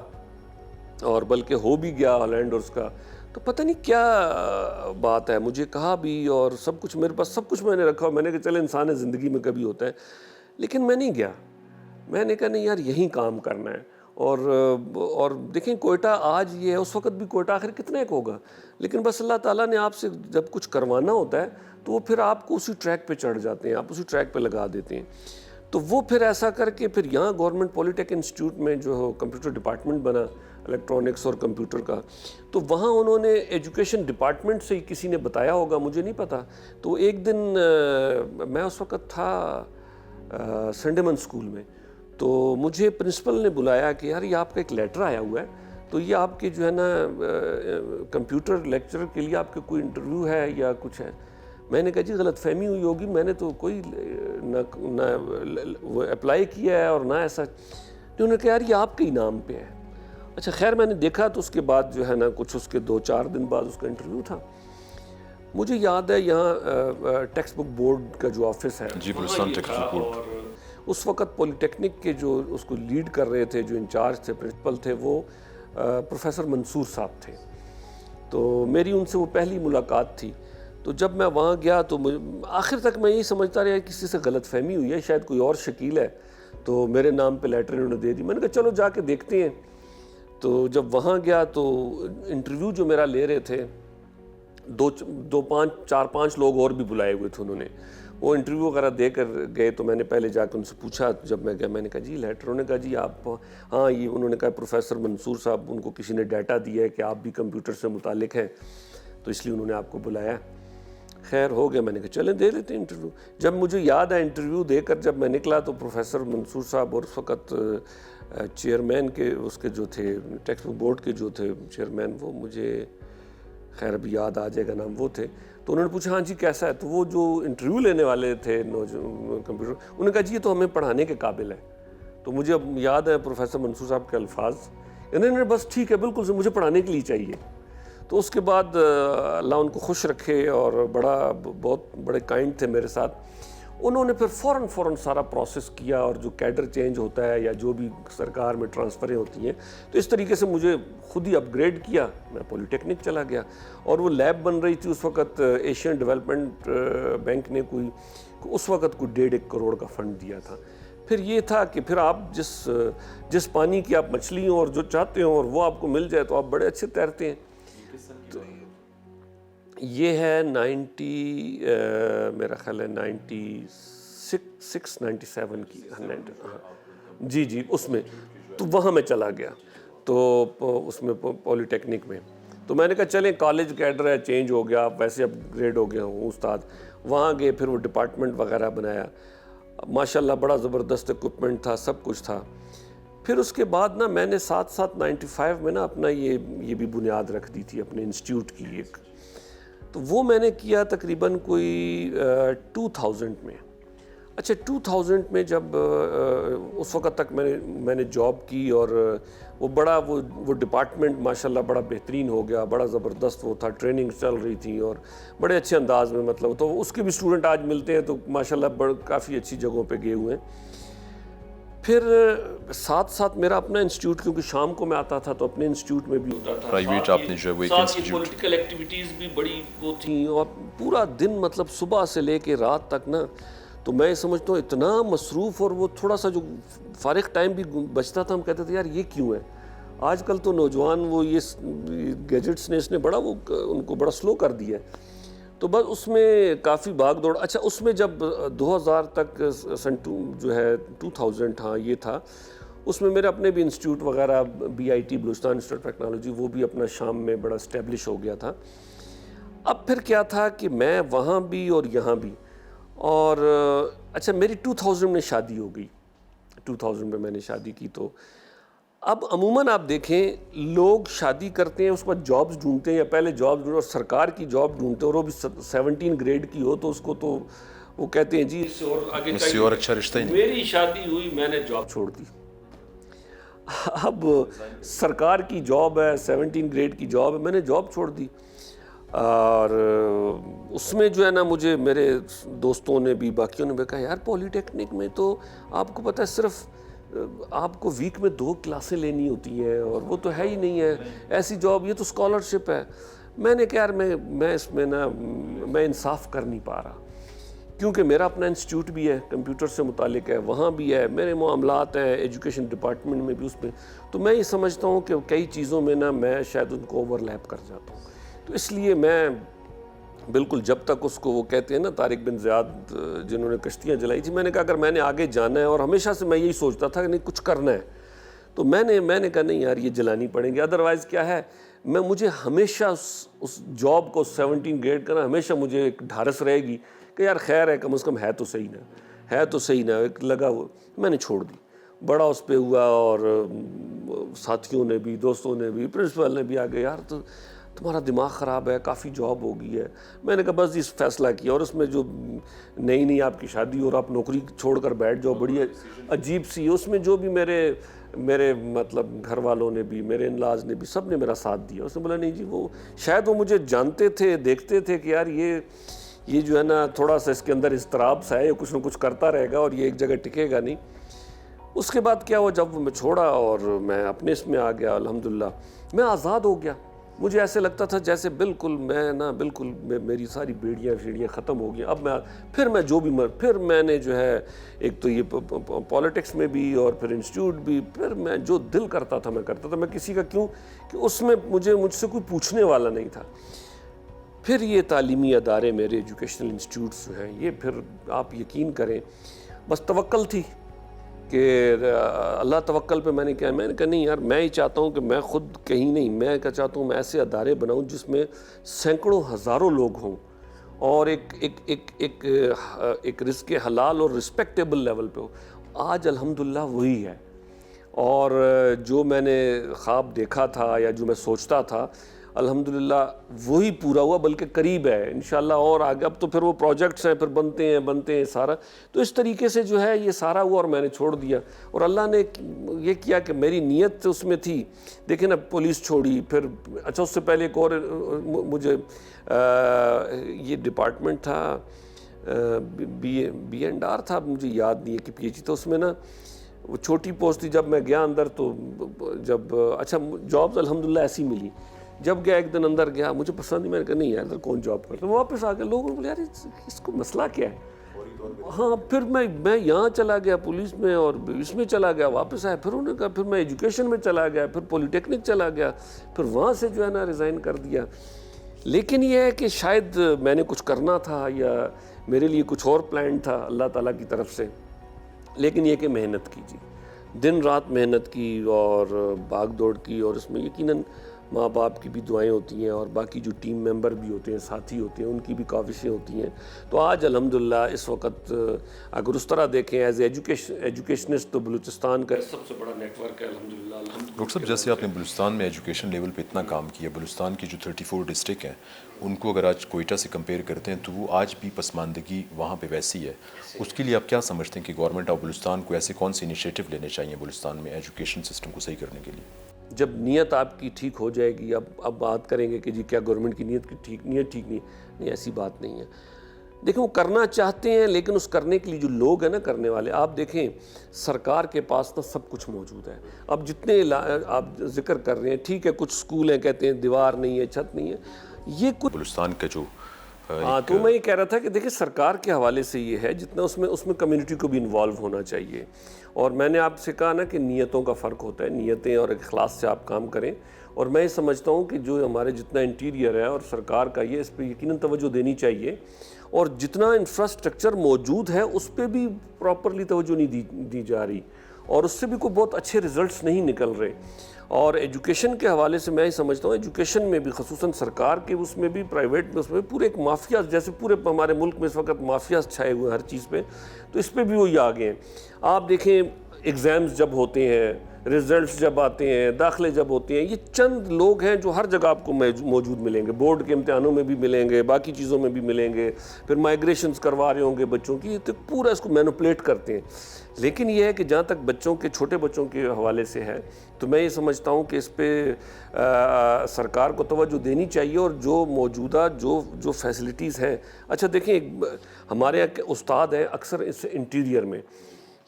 اور بلکہ ہو بھی گیا ہالینڈ اور اس کا. تو پتہ نہیں کیا بات ہے, مجھے کہا بھی اور سب کچھ میرے پاس سب کچھ میں نے رکھا. میں نے کہا چلے انسان زندگی میں کبھی ہوتا ہے, لیکن میں نہیں گیا. میں نے کہا نہیں یار یہیں کام کرنا ہے. اور دیکھیں کوئٹہ آج یہ ہے, اس وقت بھی کوئٹہ آخر کتنا ایک ہوگا, لیکن بس اللہ تعالیٰ نے آپ سے جب کچھ کروانا ہوتا ہے تو وہ پھر آپ کو اسی ٹریک پہ چڑھ جاتے ہیں, آپ اسی ٹریک پہ لگا دیتے ہیں. تو وہ پھر ایسا کر کے پھر یہاں گورنمنٹ پولی ٹیک انسٹیٹیوٹ میں جو کمپیوٹر ڈپارٹمنٹ بنا الیکٹرانکس اور کمپیوٹر کا، تو وہاں انہوں نے ایجوکیشن ڈپارٹمنٹ سے کسی نے بتایا ہوگا، مجھے نہیں پتا. تو ایک دن میں اس وقت تھا سنڈے اسکول میں، تو مجھے پرنسپل نے بلایا کہ یار یہ آپ کا ایک لیٹر آیا ہوا ہے، تو یہ آپ کے جو ہے نا کمپیوٹر لیکچرر کے لیے آپ کا کوئی انٹرویو ہے یا کچھ ہے. میں نے کہا جی غلط فہمی ہوئی ہوگی، میں نے تو کوئی نہ وہ اپلائی کیا ہے اور نہ ایسا. انہوں نے کہا یار یہ آپ کے ہی نام پہ ہے. اچھا خیر میں نے دیکھا تو اس کے بعد جو ہے نا کچھ اس کے 2-4 دن بعد اس کا انٹرویو تھا. مجھے یاد ہے یہاں ٹیکسٹ بک بورڈ کا جو آفس ہے جی بلوچستان ٹیکسٹ بک بورڈ، اور اس وقت پولی ٹیکنک کے جو اس کو لیڈ کر رہے تھے، جو انچارج تھے، پرنسپل تھے، وہ پروفیسر منصور صاحب تھے. تو میری ان سے وہ پہلی ملاقات تھی. تو جب میں وہاں گیا تو آخر تک میں یہی سمجھتا رہا کسی سے غلط فہمی ہوئی ہے، شاید کوئی اور شکیل ہے، تو میرے نام پہ لیٹر انہوں نے دے دی. میں نے کہا چلو جا کے دیکھتے ہیں. تو جب وہاں گیا تو انٹرویو جو میرا لے رہے تھے 4-5 لوگ اور بھی بلائے ہوئے تھے انہوں نے، وہ انٹرویو وغیرہ دے کر گئے. تو میں نے پہلے جا کے ان سے پوچھا، جب میں گیا میں نے کہا جی لیٹر، انہوں نے کہا جی آپ، ہاں یہ انہوں نے کہا پروفیسر منصور صاحب، ان کو کسی نے ڈیٹا دیا ہے کہ آپ بھی کمپیوٹر سے متعلق ہیں تو اس لیے انہوں نے آپ کو بلایا. خیر ہو گیا. میں نے کہا چلیں دے لیتے ہیں انٹرویو. جب مجھے یاد ہے انٹرویو دے کر جب میں نکلا تو پروفیسر منصور صاحب اور اس وقت چیئرمین کے اس کے جو تھے ٹیکسٹ بک بورڈ کے جو تھے چیئرمین، وہ مجھے خیر ابھی یاد آ جائے گا نام، وہ تھے. تو انہوں نے پوچھا ہاں جی کیسا ہے. تو وہ جو انٹرویو لینے والے تھے کمپیوٹر، انہوں نے کہا جی یہ تو ہمیں پڑھانے کے قابل ہے. تو مجھے اب یاد ہے پروفیسر منصور صاحب کے الفاظ، انہوں نے بس ٹھیک ہے بالکل مجھے پڑھانے کے لیے چاہیے. تو اس کے بعد اللہ ان کو خوش رکھے اور بہت بڑے کائنڈ تھے میرے ساتھ. انہوں نے پھر فوراً سارا پروسیس کیا، اور جو کیڈر چینج ہوتا ہے یا جو بھی سرکار میں ٹرانسفریں ہوتی ہیں، تو اس طریقے سے مجھے خود ہی اپ گریڈ کیا. میں پولی ٹیکنک چلا گیا، اور وہ لیب بن رہی تھی اس وقت. ایشین ڈیولپمنٹ بینک نے اس وقت کوئی 1.5 کروڑ کا فنڈ دیا تھا. پھر یہ تھا کہ پھر آپ جس پانی کی آپ مچھلی ہوں اور جو چاہتے ہوں اور وہ آپ کو مل جائے تو آپ بڑے اچھے تیرتے ہیں. یہ ہے 90 میرا خیال ہے 96-97 کی. جی اس میں تو وہاں میں چلا گیا تو اس میں پولی ٹیکنک میں. تو میں نے کہا چلیں کالج کیڈر ہے، چینج ہو گیا، ویسے اپ گریڈ ہو گیا ہوں استاد. وہاں گئے، پھر وہ ڈپارٹمنٹ وغیرہ بنایا. ماشاءاللہ بڑا زبردست اکوپمنٹ تھا، سب کچھ تھا. پھر اس کے بعد نا میں نے 95 میں نا اپنا یہ بھی بنیاد رکھ دی تھی اپنے انسٹیٹیوٹ کی ایک. تو وہ میں نے کیا تقریباً کوئی 2000 میں. اچھا 2000 میں جب اس وقت تک میں نے جاب کی، اور وہ ڈپارٹمنٹ ماشاءاللہ بڑا بہترین ہو گیا، بڑا زبردست وہ تھا، ٹریننگ چل رہی تھی اور بڑے اچھے انداز میں، مطلب تو اس کے بھی اسٹوڈنٹ آج ملتے ہیں تو ماشاءاللہ کافی اچھی جگہوں پہ گئے ہوئے ہیں. پھر ساتھ میرا اپنا انسٹیٹیوٹ، کیونکہ شام کو میں آتا تھا تو اپنے انسٹیٹیوٹ میں بھی ہوتا تھا پرائیویٹ آپ نے جو ہے ساتھ ہی پولیٹیکل ایکٹیویٹیز بھی بڑی وہ تھیں، اور پورا دن مطلب صبح سے لے کے رات تک نا. تو میں سمجھتا ہوں اتنا مصروف، اور وہ تھوڑا سا جو فارغ ٹائم بھی بچتا تھا ہم کہتے تھے یار یہ کیوں ہے. آج کل تو نوجوان وہ یہ گیجٹس نے اس نے بڑا وہ ان کو بڑا سلو کر دیا ہے. تو بس اس میں کافی بھاگ دوڑ. اچھا اس میں جب 2000 تک جو ہے 2000 ہاں یہ تھا، اس میں میرے اپنے بھی انسٹیٹیوٹ وغیرہ BIT Balochistan institute of technology وہ بھی اپنا شام میں بڑا اسٹیبلش ہو گیا تھا. اب پھر کیا تھا کہ میں وہاں بھی اور یہاں بھی. اور اچھا میری 2000 میں شادی ہو گئی. 2000 میں میں نے شادی کی. تو اب عموماً آپ دیکھیں لوگ شادی کرتے ہیں اس پر جابز ڈھونڈتے ہیں، یا پہلے جاب ڈھونڈتے اور سرکار کی جاب ڈھونڈتے ہیں، اور وہ بھی 17 گریڈ کی ہو تو اس کو تو وہ کہتے ہیں جی اس سے اور اچھا رشتہ ہی نہیں. میری شادی ہوئی، میں نے جاب چھوڑ دی. اب سرکار کی جاب ہے، 17 گریڈ کی جاب ہے، میں نے جاب چھوڑ دی. اور اس میں جو ہے نا مجھے میرے دوستوں نے بھی باقیوں نے بھی کہا یار پولی ٹیکنک میں تو آپ کو پتہ ہے صرف آپ کو ویک میں 2 کلاسیں لینی ہوتی ہیں، اور وہ تو ہے ہی نہیں ہے ایسی جاب، یہ تو اسکالرشپ ہے. میں نے کہا یار میں اس میں نا میں انصاف کر نہیں پا رہا، کیونکہ میرا اپنا انسٹیٹیوٹ بھی ہے، کمپیوٹر سے متعلق ہے، وہاں بھی ہے، میرے معاملات ہیں ایجوکیشن ڈپارٹمنٹ میں بھی اس میں. تو میں یہ سمجھتا ہوں کہ کئی چیزوں میں نا میں شاید ان کو اوور لیپ کر جاتا ہوں. تو اس لیے میں بالکل جب تک اس کو وہ کہتے ہیں نا طارق بن زیاد جنہوں نے کشتیاں جلائی تھی، میں نے کہا اگر میں نے آگے جانا ہے، اور ہمیشہ سے میں یہی سوچتا تھا کہ نہیں کچھ کرنا ہے، تو میں نے کہا نہیں یار یہ جلانی پڑیں گی، ادروائز کیا ہے مجھے ہمیشہ اس جاب کو 17 گریڈ کرنا ہمیشہ مجھے ایک ڈھارس رہے گی کہ یار خیر ہے کم از کم ہے تو صحیح نہ ایک لگا وہ میں نے چھوڑ دی۔ بڑا اس پہ ہوا، اور ساتھیوں نے بھی، دوستوں نے بھی، پرنسپل نے بھی آگے یار تو تمہارا دماغ خراب ہے، کافی جاب ہو گئی ہے۔ میں نے کہا بس اس فیصلہ کیا، اور اس میں جو نئی آپ کی شادی اور آپ نوکری چھوڑ کر بیٹھ جاؤ، بڑی عجیب سی، اس میں جو بھی میرے مطلب گھر والوں نے بھی، میرے انلاز نے بھی، سب نے میرا ساتھ دیا۔ اس نے بولا نہیں جی وہ شاید وہ مجھے جانتے تھے، دیکھتے تھے کہ یار یہ جو ہے نا تھوڑا سا اس کے اندر اضطراب سا ہے، یہ کچھ نہ کچھ کرتا رہے گا اور یہ ایک جگہ ٹکے گا نہیں۔ اس کے بعد کیا ہوا، جب وہ میں چھوڑا اور میں اپنے اس میں آ گیا، الحمدللہ میں آزاد ہو گیا۔ مجھے ایسے لگتا تھا جیسے بالکل میری ساری بیڑیاں ختم ہو گئی۔ اب میں جو بھی پھر میں نے جو ہے ایک تو یہ پالیٹکس میں بھی اور پھر انسٹیٹیوٹ بھی، پھر میں جو دل کرتا تھا میں کرتا تھا۔ میں کسی کا کیوں کہ اس میں مجھ سے کوئی پوچھنے والا نہیں تھا۔ پھر یہ تعلیمی ادارے میرے ایجوکیشنل انسٹیٹیوٹس جو ہیں، یہ پھر آپ یقین کریں بس توکل تھی کہ اللہ توکل پہ میں نے کہا نہیں یار میں ہی چاہتا ہوں کہ میں خود کہیں نہیں، میں کیا چاہتا ہوں میں ایسے ادارے بناؤں جس میں سینکڑوں ہزاروں لوگ ہوں، اور ایک رزق حلال اور رسپیکٹیبل لیول پہ ہو۔ آج الحمدللہ وہی ہے، اور جو میں نے خواب دیکھا تھا یا جو میں سوچتا تھا الحمدللہ وہی پورا ہوا، بلکہ قریب ہے انشاءاللہ، اور آگے اب تو پھر وہ پروجیکٹس ہیں، پھر بنتے ہیں سارا، تو اس طریقے سے جو ہے یہ سارا ہوا اور میں نے چھوڑ دیا۔ اور اللہ نے یہ کیا کہ میری نیت اس میں تھی، دیکھیں نا پولیس چھوڑی، پھر اچھا اس سے پہلے ایک اور مجھے یہ ڈپارٹمنٹ تھا بی اینڈ آر تھا، مجھے یاد نہیں ہے کہ پی ایچ ڈی، تو اس میں نا وہ چھوٹی پوسٹ تھی۔ جب میں گیا اندر تو جب اچھا جابز الحمدللہ ایسی ملی، جب گیا ایک دن اندر گیا مجھے پسند نہیں، میں نے کہا نہیں یار کون جاب کرتا، میں واپس آ گیا۔ لوگوں نے بولا یار اس کو مسئلہ کیا ہے؟ ہاں پھر میں یہاں چلا گیا پولیس میں، اور اس میں چلا گیا، واپس آیا، پھر انہوں نے کہا پھر میں ایجوکیشن میں چلا گیا، پھر پولی ٹیکنک چلا گیا، پھر وہاں سے جو ہے نا ریزائن کر دیا۔ لیکن یہ ہے کہ شاید میں نے کچھ کرنا تھا یا میرے لیے کچھ اور پلان تھا اللہ تعالیٰ کی طرف سے، لیکن یہ کہ محنت کیجیے، دن رات محنت کی اور بھاگ دوڑ کی، اور اس میں یقیناً ماں باپ کی بھی دعائیں ہوتی ہیں، اور باقی جو ٹیم ممبر بھی ہوتے ہیں، ساتھی ہوتے ہیں، ان کی بھی کاوشیں ہوتی ہیں۔ تو آج الحمدللہ اس وقت اگر اس طرح دیکھیں ایز ایجوکیشنسٹ تو بلوچستان کا سب سے بڑا نیٹ ورک ہے الحمدللہ۔ ڈاکٹر صاحب جیسے آپ نے بلوچستان میں ایجوکیشن لیول پہ اتنا کام کیا، بلوچستان کی جو 34 ڈسٹرکٹ ہیں ان کو اگر آج کوئٹہ سے کمپیئر کرتے ہیں تو وہ آج بھی پسماندگی وہاں پہ ویسی ہے، اس کے لیے آپ کیا سمجھتے ہیں کہ گورنمنٹ آف بلوچستان کو ایسے کون سے انیشیٹو لینے چاہیے بلوچستان میں ایجوکیشن سسٹم کو صحیح کرنے کے لیے؟ جب نیت آپ کی ٹھیک ہو جائے گی، اب بات کریں گے کہ جی کیا گورنمنٹ کی نیت ٹھیک نہیں، ایسی بات نہیں ہے۔ دیکھیں وہ کرنا چاہتے ہیں، لیکن اس کرنے کے لیے جو لوگ ہیں نا کرنے والے، آپ دیکھیں سرکار کے پاس تو سب کچھ موجود ہے۔ اب جتنے آپ ذکر کر رہے ہیں، ٹھیک ہے کچھ سکول ہیں کہتے ہیں دیوار نہیں ہے، چھت نہیں ہے، یہ کچھ بلوچستان کا جو ہاں تو میں یہ کہہ رہا تھا کہ دیکھیں سرکار کے حوالے سے یہ ہے جتنا اس میں کمیونٹی کو بھی انوالو ہونا چاہیے۔ اور میں نے آپ سے کہا نا کہ نیتوں کا فرق ہوتا ہے، نیتیں اور اخلاص سے آپ کام کریں، اور میں یہ سمجھتا ہوں کہ جو ہمارے جتنا انٹیریئر ہے اور سرکار کا یہ اس پہ یقیناً توجہ دینی چاہیے، اور جتنا انفراسٹرکچر موجود ہے اس پہ بھی پراپرلی توجہ نہیں دی جا رہی، اور اس سے بھی کوئی بہت اچھے ریزلٹس نہیں نکل رہے۔ اور ایجوکیشن کے حوالے سے میں یہ سمجھتا ہوں ایجوکیشن میں بھی خصوصاً سرکار کے اس میں بھی پرائیویٹ میں اس میں پورے ایک مافیا، جیسے پورے ہمارے ملک میں اس وقت مافیا چھائے ہوئے ہیں ہر چیز پہ، تو اس پہ بھی وہی آگے ہیں۔ آپ دیکھیں ایگزامز جب ہوتے ہیں، ریزلٹس جب آتے ہیں، داخلے جب ہوتے ہیں، یہ چند لوگ ہیں جو ہر جگہ آپ کو موجود ملیں گے، بورڈ کے امتحانوں میں بھی ملیں گے، باقی چیزوں میں بھی ملیں گے، پھر مائگریشنز کروا رہے ہوں گے بچوں کی، تو پورا اس کو مینوپولیٹ کرتے ہیں۔ لیکن یہ ہے کہ جہاں تک بچوں کے چھوٹے بچوں کے حوالے سے ہے تو میں یہ سمجھتا ہوں کہ اس پہ سرکار کو توجہ دینی چاہیے، اور جو موجودہ جو فیسلٹیز ہیں، اچھا دیکھیں ہمارے یہاں استاد ہیں اکثر اس انٹیریئر میں،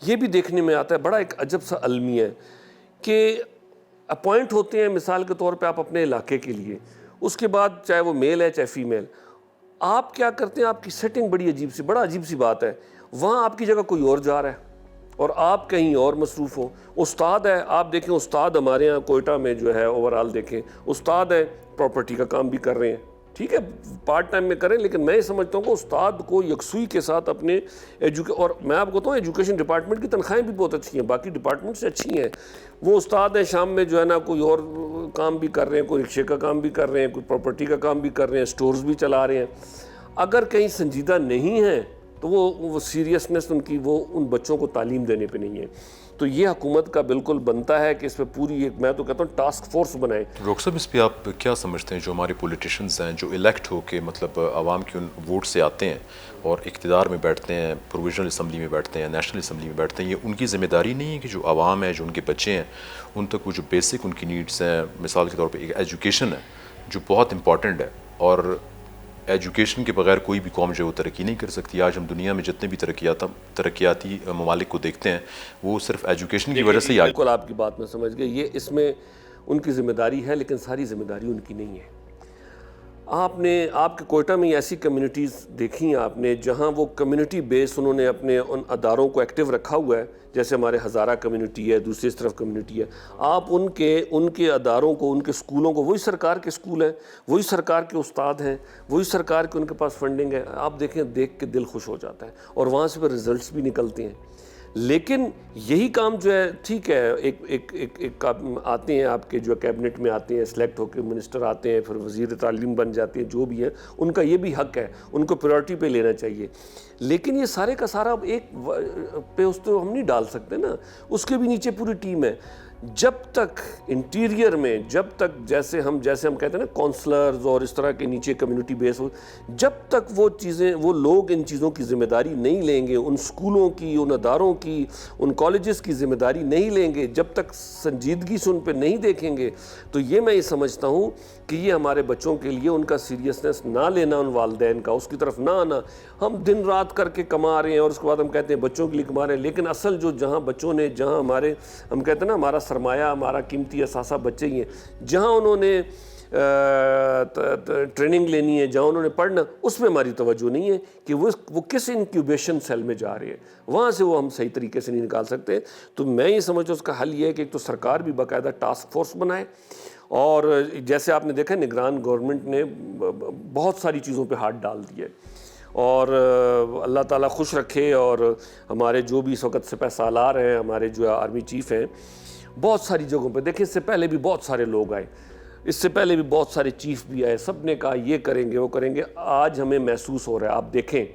یہ بھی دیکھنے میں آتا ہے بڑا ایک عجب سا المیہ ہے کہ اپوائنٹ ہوتے ہیں مثال کے طور پہ آپ اپنے علاقے کے لیے، اس کے بعد چاہے وہ میل ہے چاہے فیمیل، آپ کیا کرتے ہیں، آپ کی سیٹنگ بڑا عجیب سی بات ہے، وہاں آپ کی جگہ کوئی اور جا رہا ہے اور آپ کہیں اور مصروف ہو۔ استاد ہے، آپ دیکھیں استاد ہمارے ہاں کوئٹہ میں جو ہے اوورال دیکھیں استاد ہیں، پراپرٹی کا کام بھی کر رہے ہیں، ٹھیک ہے پارٹ ٹائم میں کریں، لیکن میں یہ سمجھتا ہوں کہ استاد کو یکسوئی کے ساتھ اپنے اور میں آپ کو بتاؤں ایجوکیشن ڈپارٹمنٹ کی تنخواہیں بھی بہت اچھی ہیں، باقی ڈپارٹمنٹ سے اچھی ہیں. وہ استاد ہیں شام میں جو ہے نا کوئی اور کام بھی کر رہے ہیں، کوئی رکشے کا کام بھی کر رہے ہیں، کوئی پراپرٹی کا کام بھی کر رہے ہیں، سٹورز بھی چلا رہے ہیں. اگر کہیں سنجیدہ نہیں ہیں تو وہ سیریسنس ان کی وہ ان بچوں کو تعلیم دینے پہ نہیں ہے. تو یہ حکومت کا بالکل بنتا ہے کہ اس پہ پوری ایک میں تو کہتا ہوں ٹاسک فورس بنائیں. ڈاکٹر صاحب اس پہ آپ کیا سمجھتے ہیں جو ہمارے پولیٹیشنز ہیں جو الیکٹ ہو کے مطلب عوام کی ان ووٹ سے آتے ہیں اور اقتدار میں بیٹھتے ہیں، پروویژنل اسمبلی میں بیٹھتے ہیں، نیشنل اسمبلی میں بیٹھتے ہیں، یہ ان کی ذمہ داری نہیں ہے کہ جو عوام ہے جو ان کے بچے ہیں ان تک وہ جو بیسک ان کی نیڈس ہیں، مثال کے طور پہ ایک ایجوکیشن ہے جو بہت امپورٹنٹ ہے، اور ایجوکیشن کے بغیر کوئی بھی قوم جو ہے وہ ترقی نہیں کر سکتی. آج ہم دنیا میں جتنے بھی ترقیاتی ممالک کو دیکھتے ہیں وہ صرف ایجوکیشن کی وجہ سے ہی آگے. بالکل آپ کی بات میں سمجھ گئے، یہ اس میں ان کی ذمہ داری ہے لیکن ساری ذمہ داری ان کی نہیں ہے. آپ کے کوئٹہ میں ایسی کمیونٹیز دیکھی ہیں آپ نے جہاں وہ کمیونٹی بیس انہوں نے اپنے ان اداروں کو ایکٹیو رکھا ہوا ہے، جیسے ہمارے ہزارہ کمیونٹی ہے، دوسری طرف کمیونٹی ہے. آپ ان کے اداروں کو، ان کے اسکولوں کو، وہی سرکار کے اسکول ہیں، وہی سرکار کے استاد ہیں، وہی سرکار کے ان کے پاس فنڈنگ ہے. آپ دیکھیں دیکھ کے دل خوش ہو جاتا ہے اور وہاں سے پھر ریزلٹس بھی نکلتے ہیں. لیکن یہی کام جو ہے ٹھیک ہے ایک آتے ہیں آپ کے جو کیبنٹ میں آتے ہیں، سلیکٹ ہو کے منسٹر آتے ہیں، پھر وزیر تعلیم بن جاتے ہیں، جو بھی ہے ان کا یہ بھی حق ہے، ان کو پریورٹی پہ لینا چاہیے. لیکن یہ سارے کا سارا ایک پہ اس تو ہم نہیں ڈال سکتے نا، اس کے بھی نیچے پوری ٹیم ہے. جب تک انٹیریئر میں، جب تک جیسے ہم کہتے ہیں نا کونسلرز اور اس طرح کے نیچے کمیونٹی بیس ہو، جب تک وہ لوگ ان چیزوں کی ذمہ داری نہیں لیں گے، ان سکولوں کی، ان اداروں کی، ان کالجز کی ذمہ داری نہیں لیں گے، جب تک سنجیدگی سے ان پہ نہیں دیکھیں گے، تو یہ میں یہ سمجھتا ہوں کہ یہ ہمارے بچوں کے لیے ان کا سیریسنس نہ لینا، ان والدین کا اس کی طرف نہ آنا. ہم دن رات کر کے کما رہے ہیں اور اس کے بعد ہم کہتے ہیں بچوں کے لیے کما رہے ہیں، لیکن اصل جہاں بچوں نے، جہاں ہم کہتے ہیں نا ہمارا سرمایہ، ہمارا قیمتی اثاثہ بچے ہی ہیں، جہاں انہوں نے ٹریننگ لینی ہے، جہاں انہوں نے پڑھنا، اس میں ہماری توجہ نہیں ہے کہ وہ کس انکیوبیشن سیل میں جا رہے ہیں، وہاں سے وہ ہم صحیح طریقے سے نہیں نکال سکتے. تو میں یہ سمجھتا ہوں اس کا حل یہ ہے کہ ایک تو سرکار بھی باقاعدہ ٹاسک فورس بنائے، اور جیسے آپ نے دیکھا نگران گورنمنٹ نے بہت ساری چیزوں پہ ہاتھ ڈال دیے، اور اللہ تعالیٰ خوش رکھے. اور ہمارے جو بھی اس وقت سپہ سالار ہیں، ہمارے جو آرمی چیف ہیں، بہت ساری جگہوں پہ دیکھیں، اس سے پہلے بھی بہت سارے لوگ آئے، اس سے پہلے بھی بہت سارے چیف بھی آئے، سب نے کہا یہ کریں گے وہ کریں گے. آج ہمیں محسوس ہو رہا ہے، آپ دیکھیں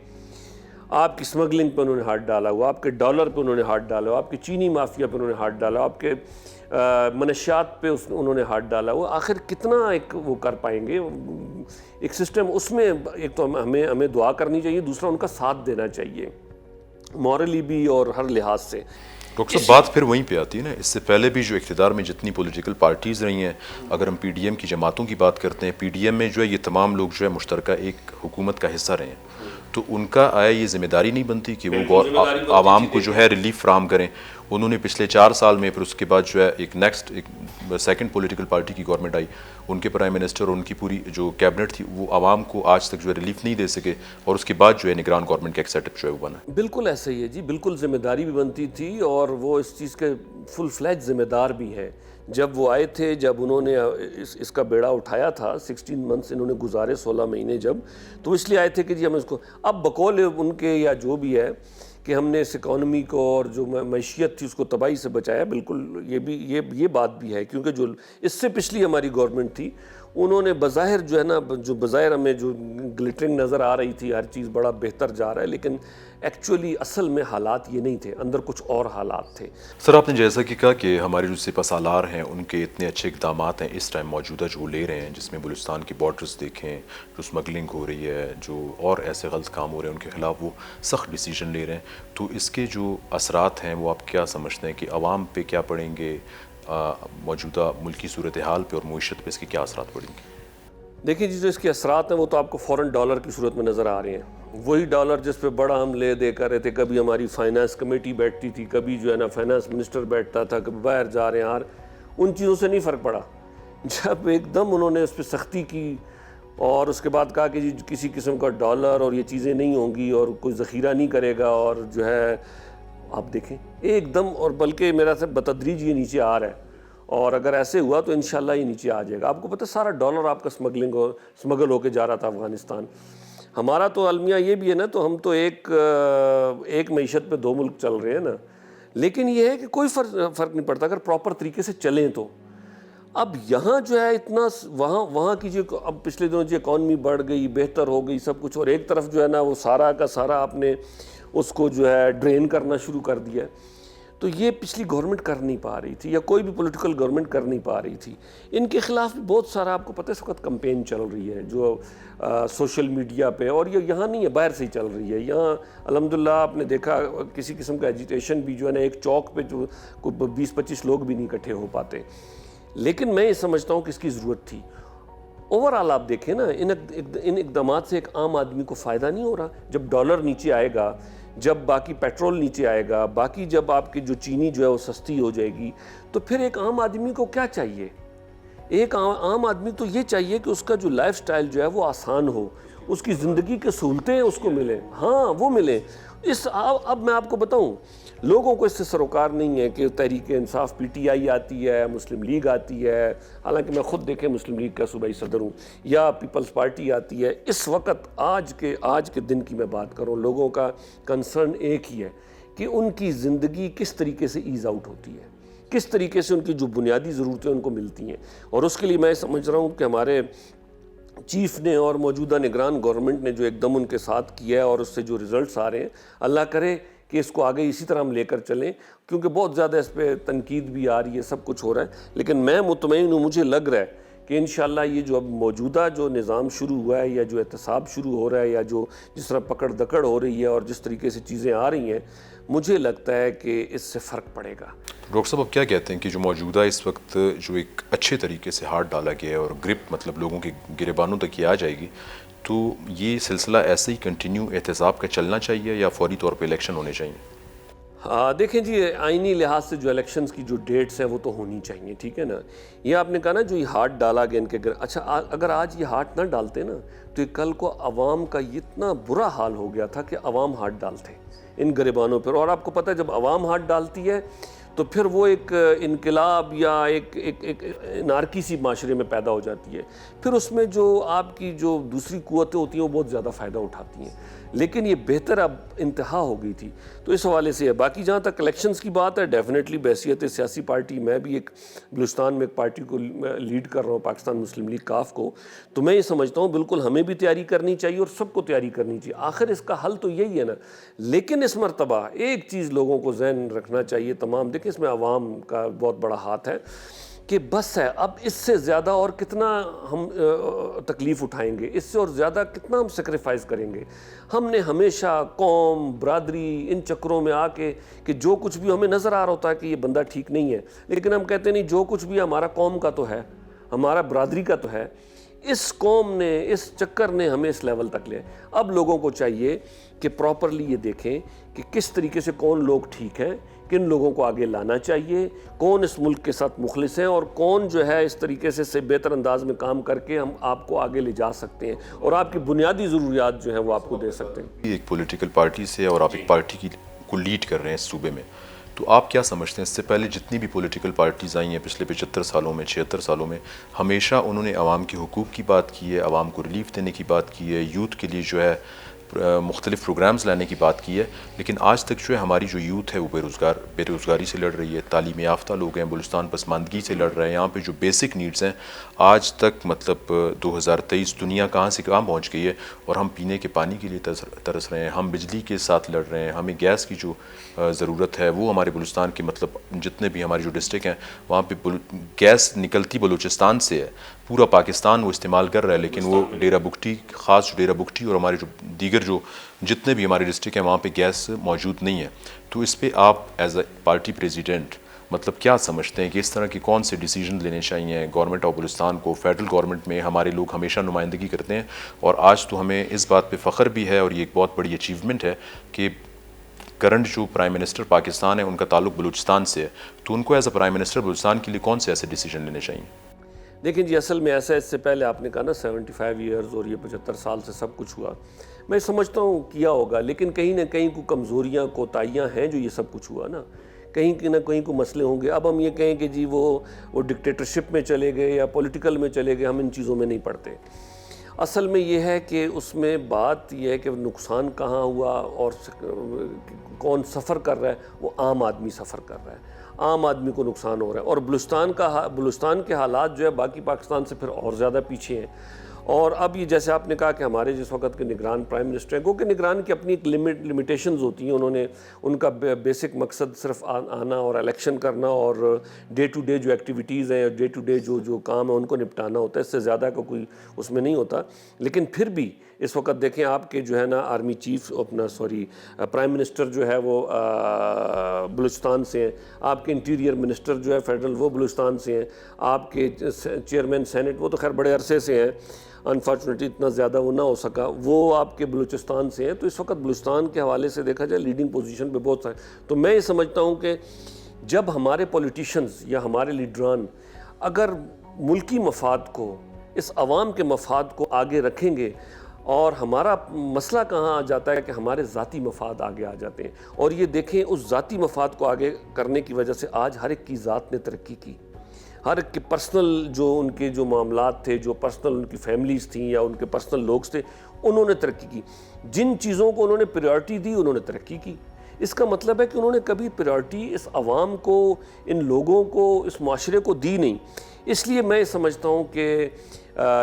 آپ کی اسمگلنگ پہ انہوں نے ہاتھ ڈالا ہوا، آپ کے ڈالر پہ انہوں نے ہاتھ ڈالا ہوا، آپ کی چینی مافیا پہ انہوں نے ہاتھ ڈالا، آپ کے منشیات پہ انہوں نے ہاتھ ڈالا ہوا. آخر کتنا ایک وہ کر پائیں گے ایک سسٹم؟ اس میں ایک تو ہمیں دعا کرنی چاہیے، دوسرا ان کا ساتھ دینا چاہیے مورلی بھی اور ہر لحاظ سے. ڈاکٹر صاحب بات پھر وہیں پہ آتی ہے نا، اس سے پہلے بھی جو اقتدار میں جتنی پولیٹیکل پارٹیز رہی ہیں، اگر ہم پی ڈی ایم کی جماعتوں کی بات کرتے ہیں، پی ڈی ایم میں جو ہے یہ تمام لوگ جو ہے مشترکہ ایک حکومت کا حصہ رہے ہیں، تو ان کا آیا یہ ذمہ داری نہیں بنتی کہ وہ عوام کو جو ہے ریلیف فراہم کریں؟ انہوں نے پچھلے 4 سال میں، پھر اس کے بعد جو ہے ایک سیکنڈ پولیٹیکل پارٹی کی گورنمنٹ آئی، ان کے پرائم منسٹر اور ان کی پوری جو کیبنٹ تھی وہ عوام کو آج تک جو ہے ریلیف نہیں دے سکے، اور اس کے بعد جو ہے نگران گورنمنٹ کا ایک سیٹ اپ جو ہے وہ بنا. بالکل ایسا ہی ہے جی، بالکل ذمہ داری بھی بنتی تھی، اور وہ اس چیز کے فل فلیج ذمہ دار بھی ہیں. جب وہ آئے تھے، جب انہوں نے اس کا بیڑا اٹھایا تھا، 16 منتھس انہوں نے گزارے، 16 مہینے جب، تو اس لیے آئے تھے کہ جی ہم اس کو اب بقول ان کے یا جو بھی ہے کہ ہم نے اس اکانومی کو اور جو معیشت تھی اس کو تباہی سے بچایا. بالکل یہ بات بھی ہے، کیونکہ جو اس سے پچھلی ہماری گورنمنٹ تھی انہوں نے بظاہر جو ہے نا، جو بظاہر ہمیں جو گلٹرنگ نظر آ رہی تھی، ہر چیز بڑا بہتر جا رہا ہے، لیکن ایکچولی اصل میں حالات یہ نہیں تھے، اندر کچھ اور حالات تھے. سر آپ نے جیسا کہ کہا کہ ہمارے جو سپہ سالار ہیں ان کے اتنے اچھے اقدامات ہیں اس ٹائم موجودہ جو لے رہے ہیں، جس میں بلوچستان کی بارڈرز دیکھیں، جو اسمگلنگ ہو رہی ہے، جو اور ایسے غلط کام ہو رہے ہیں ان کے خلاف وہ سخت ڈیسیجن لے رہے ہیں، تو اس کے جو اثرات ہیں وہ آپ کیا سمجھتے ہیں کہ عوام پہ کیا پڑیں گے، موجودہ ملکی صورتحال پہ اور معیشت پہ اس کے کیا اثرات پڑیں گے؟ دیکھیں جی، جو اس کے اثرات ہیں وہ تو آپ کو فوراً ڈالر کی صورت میں نظر آ رہے ہیں. وہی ڈالر جس پہ بڑا ہم لے دے کر رہے تھے، کبھی ہماری فائنانس کمیٹی بیٹھتی تھی، کبھی جو ہے نا فائنانس منسٹر بیٹھتا تھا، کبھی باہر جا رہے ہیں، ان چیزوں سے نہیں فرق پڑا. جب ایک دم انہوں نے اس پہ سختی کی اور اس کے بعد کہا کہ جی کسی قسم کا ڈالر اور یہ چیزیں نہیں ہوں گی اور کوئی ذخیرہ نہیں کرے گا، اور جو ہے آپ دیکھیں ایک دم، اور بلکہ میرا سے بتدریج یہ نیچے آ رہا ہے. اور اگر ایسے ہوا تو انشاءاللہ یہ نیچے آ جائے گا. آپ کو پتہ سارا ڈالر آپ کا سمگل ہو کے جا رہا تھا افغانستان. ہمارا تو المیہ یہ بھی ہے نا, تو ہم تو ایک معیشت پہ 2 ملک چل رہے ہیں نا, لیکن یہ ہے کہ کوئی فرق نہیں پڑتا اگر پراپر طریقے سے چلیں تو. اب یہاں جو ہے اتنا وہاں کی جو اب پچھلے دنوں جو اکانومی بڑھ گئی, بہتر ہو گئی سب کچھ, اور ایک طرف جو ہے نا وہ سارا کا سارا آپ نے اس کو جو ہے ڈرین کرنا شروع کر دیا ہے. تو یہ پچھلی گورنمنٹ کر نہیں پا رہی تھی, یا کوئی بھی پولیٹیکل گورنمنٹ کر نہیں پا رہی تھی. ان کے خلاف بھی بہت سارا آپ کو پتہ ہے اس وقت کمپین چل رہی ہے جو سوشل میڈیا پہ, اور یہ یہاں نہیں ہے باہر سے ہی چل رہی ہے. یہاں الحمدللہ آپ نے دیکھا کسی قسم کا ایجیٹیشن بھی جو ہے نا ایک چوک پہ جو 20-25 لوگ بھی نہیں اکٹھے ہو پاتے. لیکن میں یہ سمجھتا ہوں کہ اس کی ضرورت تھی. اوورآل آپ دیکھیں نا ان اقدامات سے ایک عام آدمی کو فائدہ نہیں ہو رہا. جب ڈالر نیچے آئے گا, جب باقی پیٹرول نیچے آئے گا, باقی جب آپ کی جو چینی جو ہے وہ سستی ہو جائے گی, تو پھر ایک عام آدمی کو کیا چاہیے؟ ایک عام آدمی تو یہ چاہیے کہ اس کا جو لائف سٹائل جو ہے وہ آسان ہو, اس کی زندگی کے سہولتیں اس کو ملیں. ہاں وہ ملیں. اب میں آپ کو بتاؤں, لوگوں کو اس سے سروکار نہیں ہے کہ Tehreek Insaf P T I آتی ہے, مسلم لیگ آتی ہے, حالانکہ میں خود دیکھیں مسلم لیگ کا صوبائی صدر ہوں, یا پیپلز پارٹی آتی ہے. اس وقت آج کے دن کی میں بات کروں, لوگوں کا کنسرن ایک ہی ہے کہ ان کی زندگی کس طریقے سے ایز آؤٹ ہوتی ہے, کس طریقے سے ان کی جو بنیادی ضرورتیں ان کو ملتی ہیں. اور اس کے لیے میں سمجھ رہا ہوں کہ ہمارے چیف نے اور موجودہ نگران گورنمنٹ نے جو ایک دم ان کے ساتھ کیا ہے, اور اس سے جو ریزلٹس آ رہے ہیں, اللہ کرے کہ اس کو آگے اسی طرح ہم لے کر چلیں, کیونکہ بہت زیادہ اس پہ تنقید بھی آ رہی ہے, سب کچھ ہو رہا ہے. لیکن میں مطمئن ہوں, مجھے لگ رہا ہے کہ انشاءاللہ یہ جو اب موجودہ جو نظام شروع ہوا ہے, یا جو احتساب شروع ہو رہا ہے, یا جو جس طرح پکڑ دکڑ ہو رہی ہے اور جس طریقے سے چیزیں آ رہی ہیں, مجھے لگتا ہے کہ اس سے فرق پڑے گا. ڈاکٹر صاحب اب کیا کہتے ہیں کہ جو موجودہ اس وقت جو ایک اچھے طریقے سے ہاتھ ڈالا گیا ہے اور گرپ مطلب لوگوں کے گریبانوں تک یہ آ جائے گی, تو یہ سلسلہ ایسے ہی کنٹینیو احتساب کا چلنا چاہیے یا فوری طور پہ الیکشن ہونے چاہیے؟ دیکھیں جی, آئینی لحاظ سے جو الیکشنز کی جو ڈیٹس ہیں وہ تو ہونی چاہیے, ٹھیک ہے نا. یہ آپ نے کہا نا جو یہ ہاتھ ڈالا گیا ان کے اچھا اگر آج یہ ہاتھ نہ ڈالتے نا, تو یہ کل کو عوام کا اتنا برا حال ہو گیا تھا کہ عوام ہاتھ ڈالتے ان گریبانوں پر. اور آپ کو پتہ ہے جب عوام ہاتھ ڈالتی ہے تو پھر وہ ایک انقلاب یا ایک انارکی سی معاشرے میں پیدا ہو جاتی ہے. پھر اس میں جو آپ کی جو دوسری قوتیں ہوتی ہیں وہ بہت زیادہ فائدہ اٹھاتی ہیں. لیکن یہ بہتر اب انتہا ہو گئی تھی, تو اس حوالے سے ہے. باقی جہاں تک الیکشنز کی بات ہے, ڈیفینیٹلی بحیثیت سیاسی پارٹی, میں بھی ایک بلوچستان میں ایک پارٹی کو لیڈ کر رہا ہوں, پاکستان مسلم لیگ کاف کو, تو میں یہ سمجھتا ہوں بالکل ہمیں بھی تیاری کرنی چاہیے اور سب کو تیاری کرنی چاہیے. آخر اس کا حل تو یہی ہے نا. لیکن اس مرتبہ ایک چیز لوگوں کو ذہن رکھنا چاہیے تمام, دیکھیں اس میں عوام کا بہت بڑا ہاتھ ہے کہ بس ہے, اب اس سے زیادہ اور کتنا ہم تکلیف اٹھائیں گے, اس سے اور زیادہ کتنا ہم سیکریفائز کریں گے. ہم نے ہمیشہ قوم, برادری, ان چکروں میں آ کے کہ جو کچھ بھی ہمیں نظر آ رہا ہوتا ہے کہ یہ بندہ ٹھیک نہیں ہے, لیکن ہم کہتے نہیں جو کچھ بھی ہمارا قوم کا تو ہے, ہمارا برادری کا تو ہے. اس قوم نے, اس چکر نے ہمیں اس لیول تک لے. اب لوگوں کو چاہیے کہ پراپرلی یہ دیکھیں کہ کس طریقے سے کون لوگ ٹھیک ہیں, کن لوگوں کو آگے لانا چاہیے, کون اس ملک کے ساتھ مخلص ہیں, اور کون جو ہے اس طریقے سے بہتر انداز میں کام کر کے ہم آپ کو آگے لے جا سکتے ہیں اور آپ کی بنیادی ضروریات جو ہیں وہ آپ کو دے سکتے ہیں. ایک پولیٹیکل پارٹی سے, اور آپ ایک پارٹی کو لیڈ کر رہے ہیں اس صوبے میں, تو آپ کیا سمجھتے ہیں اس سے پہلے جتنی بھی پولیٹیکل پارٹیز آئی ہیں پچھلے 75 سالوں میں, 76 سالوں میں, ہمیشہ انہوں نے عوام کے حقوق کی بات کی ہے, عوام کو ریلیف دینے کی بات کی ہے, یوتھ کے لیے جو ہے مختلف پروگرامز لانے کی بات کی ہے. لیکن آج تک جو ہے ہماری جو یوتھ ہے وہ بے روزگاری سے لڑ رہی ہے, تعلیم یافتہ لوگ ہیں بلوچستان پسماندگی سے لڑ رہے ہیں. یہاں پہ جو بیسک نیڈز ہیں آج تک مطلب 2023 دنیا کہاں سے کہاں پہنچ گئی ہے, اور ہم پینے کے پانی کے لیے ترس رہے ہیں, ہم بجلی کے ساتھ لڑ رہے ہیں, ہمیں گیس کی جو ضرورت ہے وہ ہمارے بلوچستان کے مطلب جتنے بھی ہماری جو ڈسٹرکٹ ہیں وہاں پہ گیس نکلتی بلوچستان سے ہے, پورا پاکستان وہ استعمال کر رہا ہے, لیکن وہ ڈیرہ بگٹی, خاص ڈیرہ بگٹی اور ہمارے جو دیگر جو جتنے بھی ہمارے ڈسٹرکٹ ہیں وہاں پہ گیس موجود نہیں ہے. تو اس پہ آپ ایز اے پارٹی پریزیڈنٹ مطلب کیا سمجھتے ہیں کہ اس طرح کے کون سے ڈیسیجن لینے چاہیے گورنمنٹ آف بلوچستان کو؟ فیڈرل گورنمنٹ میں ہمارے لوگ ہمیشہ نمائندگی کرتے ہیں, اور آج تو ہمیں اس بات پہ فخر بھی ہے, اور یہ ایک بہت بڑی اچیومنٹ ہے کہ کرنٹ جو پرائم منسٹر پاکستان ہے ان کا تعلق بلوچستان سے ہے, تو ان کو as a prime minister Balochistan کے لیے کون سے ایسے ڈیسیجن لینے چاہیے؟ دیکھیں جی, اصل میں ایسا, اس سے پہلے آپ نے کہا نا 75 ایئرز اور یہ 75 سال سے سب کچھ ہوا, میں سمجھتا ہوں کیا ہوگا, لیکن کہیں نہ کہیں کوئی کمزوریاں, کوتاہیاں ہیں جو یہ سب کچھ ہوا نا. کہیں نہ کہیں کو مسئلے ہوں گے. اب ہم یہ کہیں کہ جی وہ ڈکٹیٹرشپ میں چلے گئے یا پولیٹیکل میں چلے گئے, ہم ان چیزوں میں نہیں پڑتے. اصل میں یہ ہے کہ اس میں بات یہ ہے کہ نقصان کہاں ہوا اور کون سفر کر رہا ہے. وہ عام آدمی سفر کر رہا ہے, عام آدمی کو نقصان ہو رہا ہے. اور بلوچستان کے حالات جو ہے باقی پاکستان سے پھر اور زیادہ پیچھے ہیں. اور اب یہ جیسے آپ نے کہا کہ ہمارے جس وقت کے نگران پرائم منسٹر ہیں, گو کہ نگران کی اپنی ایک لمیٹیشنز ہوتی ہیں. ان کا بیسک مقصد صرف آنا اور الیکشن کرنا اور ڈے ٹو ڈے جو ایکٹیویٹیز ہیں, ڈے ٹو ڈے جو کام ہے ان کو نپٹانا ہوتا ہے. اس سے زیادہ کا کوئی اس میں نہیں ہوتا. لیکن پھر بھی اس وقت دیکھیں آپ کے جو ہے نا آرمی چیف پرائم منسٹر جو ہے وہ بلوچستان سے ہیں, آپ کے انٹیریئر منسٹر جو ہے فیڈرل وہ بلوچستان سے ہیں, آپ کے چیئرمین سینٹ وہ تو خیر بڑے عرصے سے ہیں, انفارچونیٹلی اتنا زیادہ وہ نہ ہو سکا, وہ آپ کے بلوچستان سے ہیں. تو اس وقت بلوچستان کے حوالے سے دیکھا جائے لیڈنگ پوزیشن پہ بہت سارے. تو میں یہ سمجھتا ہوں کہ جب ہمارے پولیٹیشنز یا ہمارے لیڈران اگر ملکی مفاد کو, اس عوام کے مفاد کو آگے رکھیں گے, اور ہمارا مسئلہ کہاں آ جاتا ہے کہ ہمارے ذاتی مفاد آگے آ جاتے ہیں. اور یہ دیکھیں اس ذاتی مفاد کو آگے کرنے کی وجہ سے آج ہر ایک کی ذات نے ترقی کی. ہر ایک کے پرسنل جو ان کے جو معاملات تھے, جو پرسنل ان کی فیملیز تھیں یا ان کے پرسنل لوگ تھے, انہوں نے ترقی کی. جن چیزوں کو انہوں نے پریورٹی دی انہوں نے ترقی کی. اس کا مطلب ہے کہ انہوں نے کبھی پریورٹی اس عوام کو, ان لوگوں کو, اس معاشرے کو دی نہیں. اس لیے میں سمجھتا ہوں کہ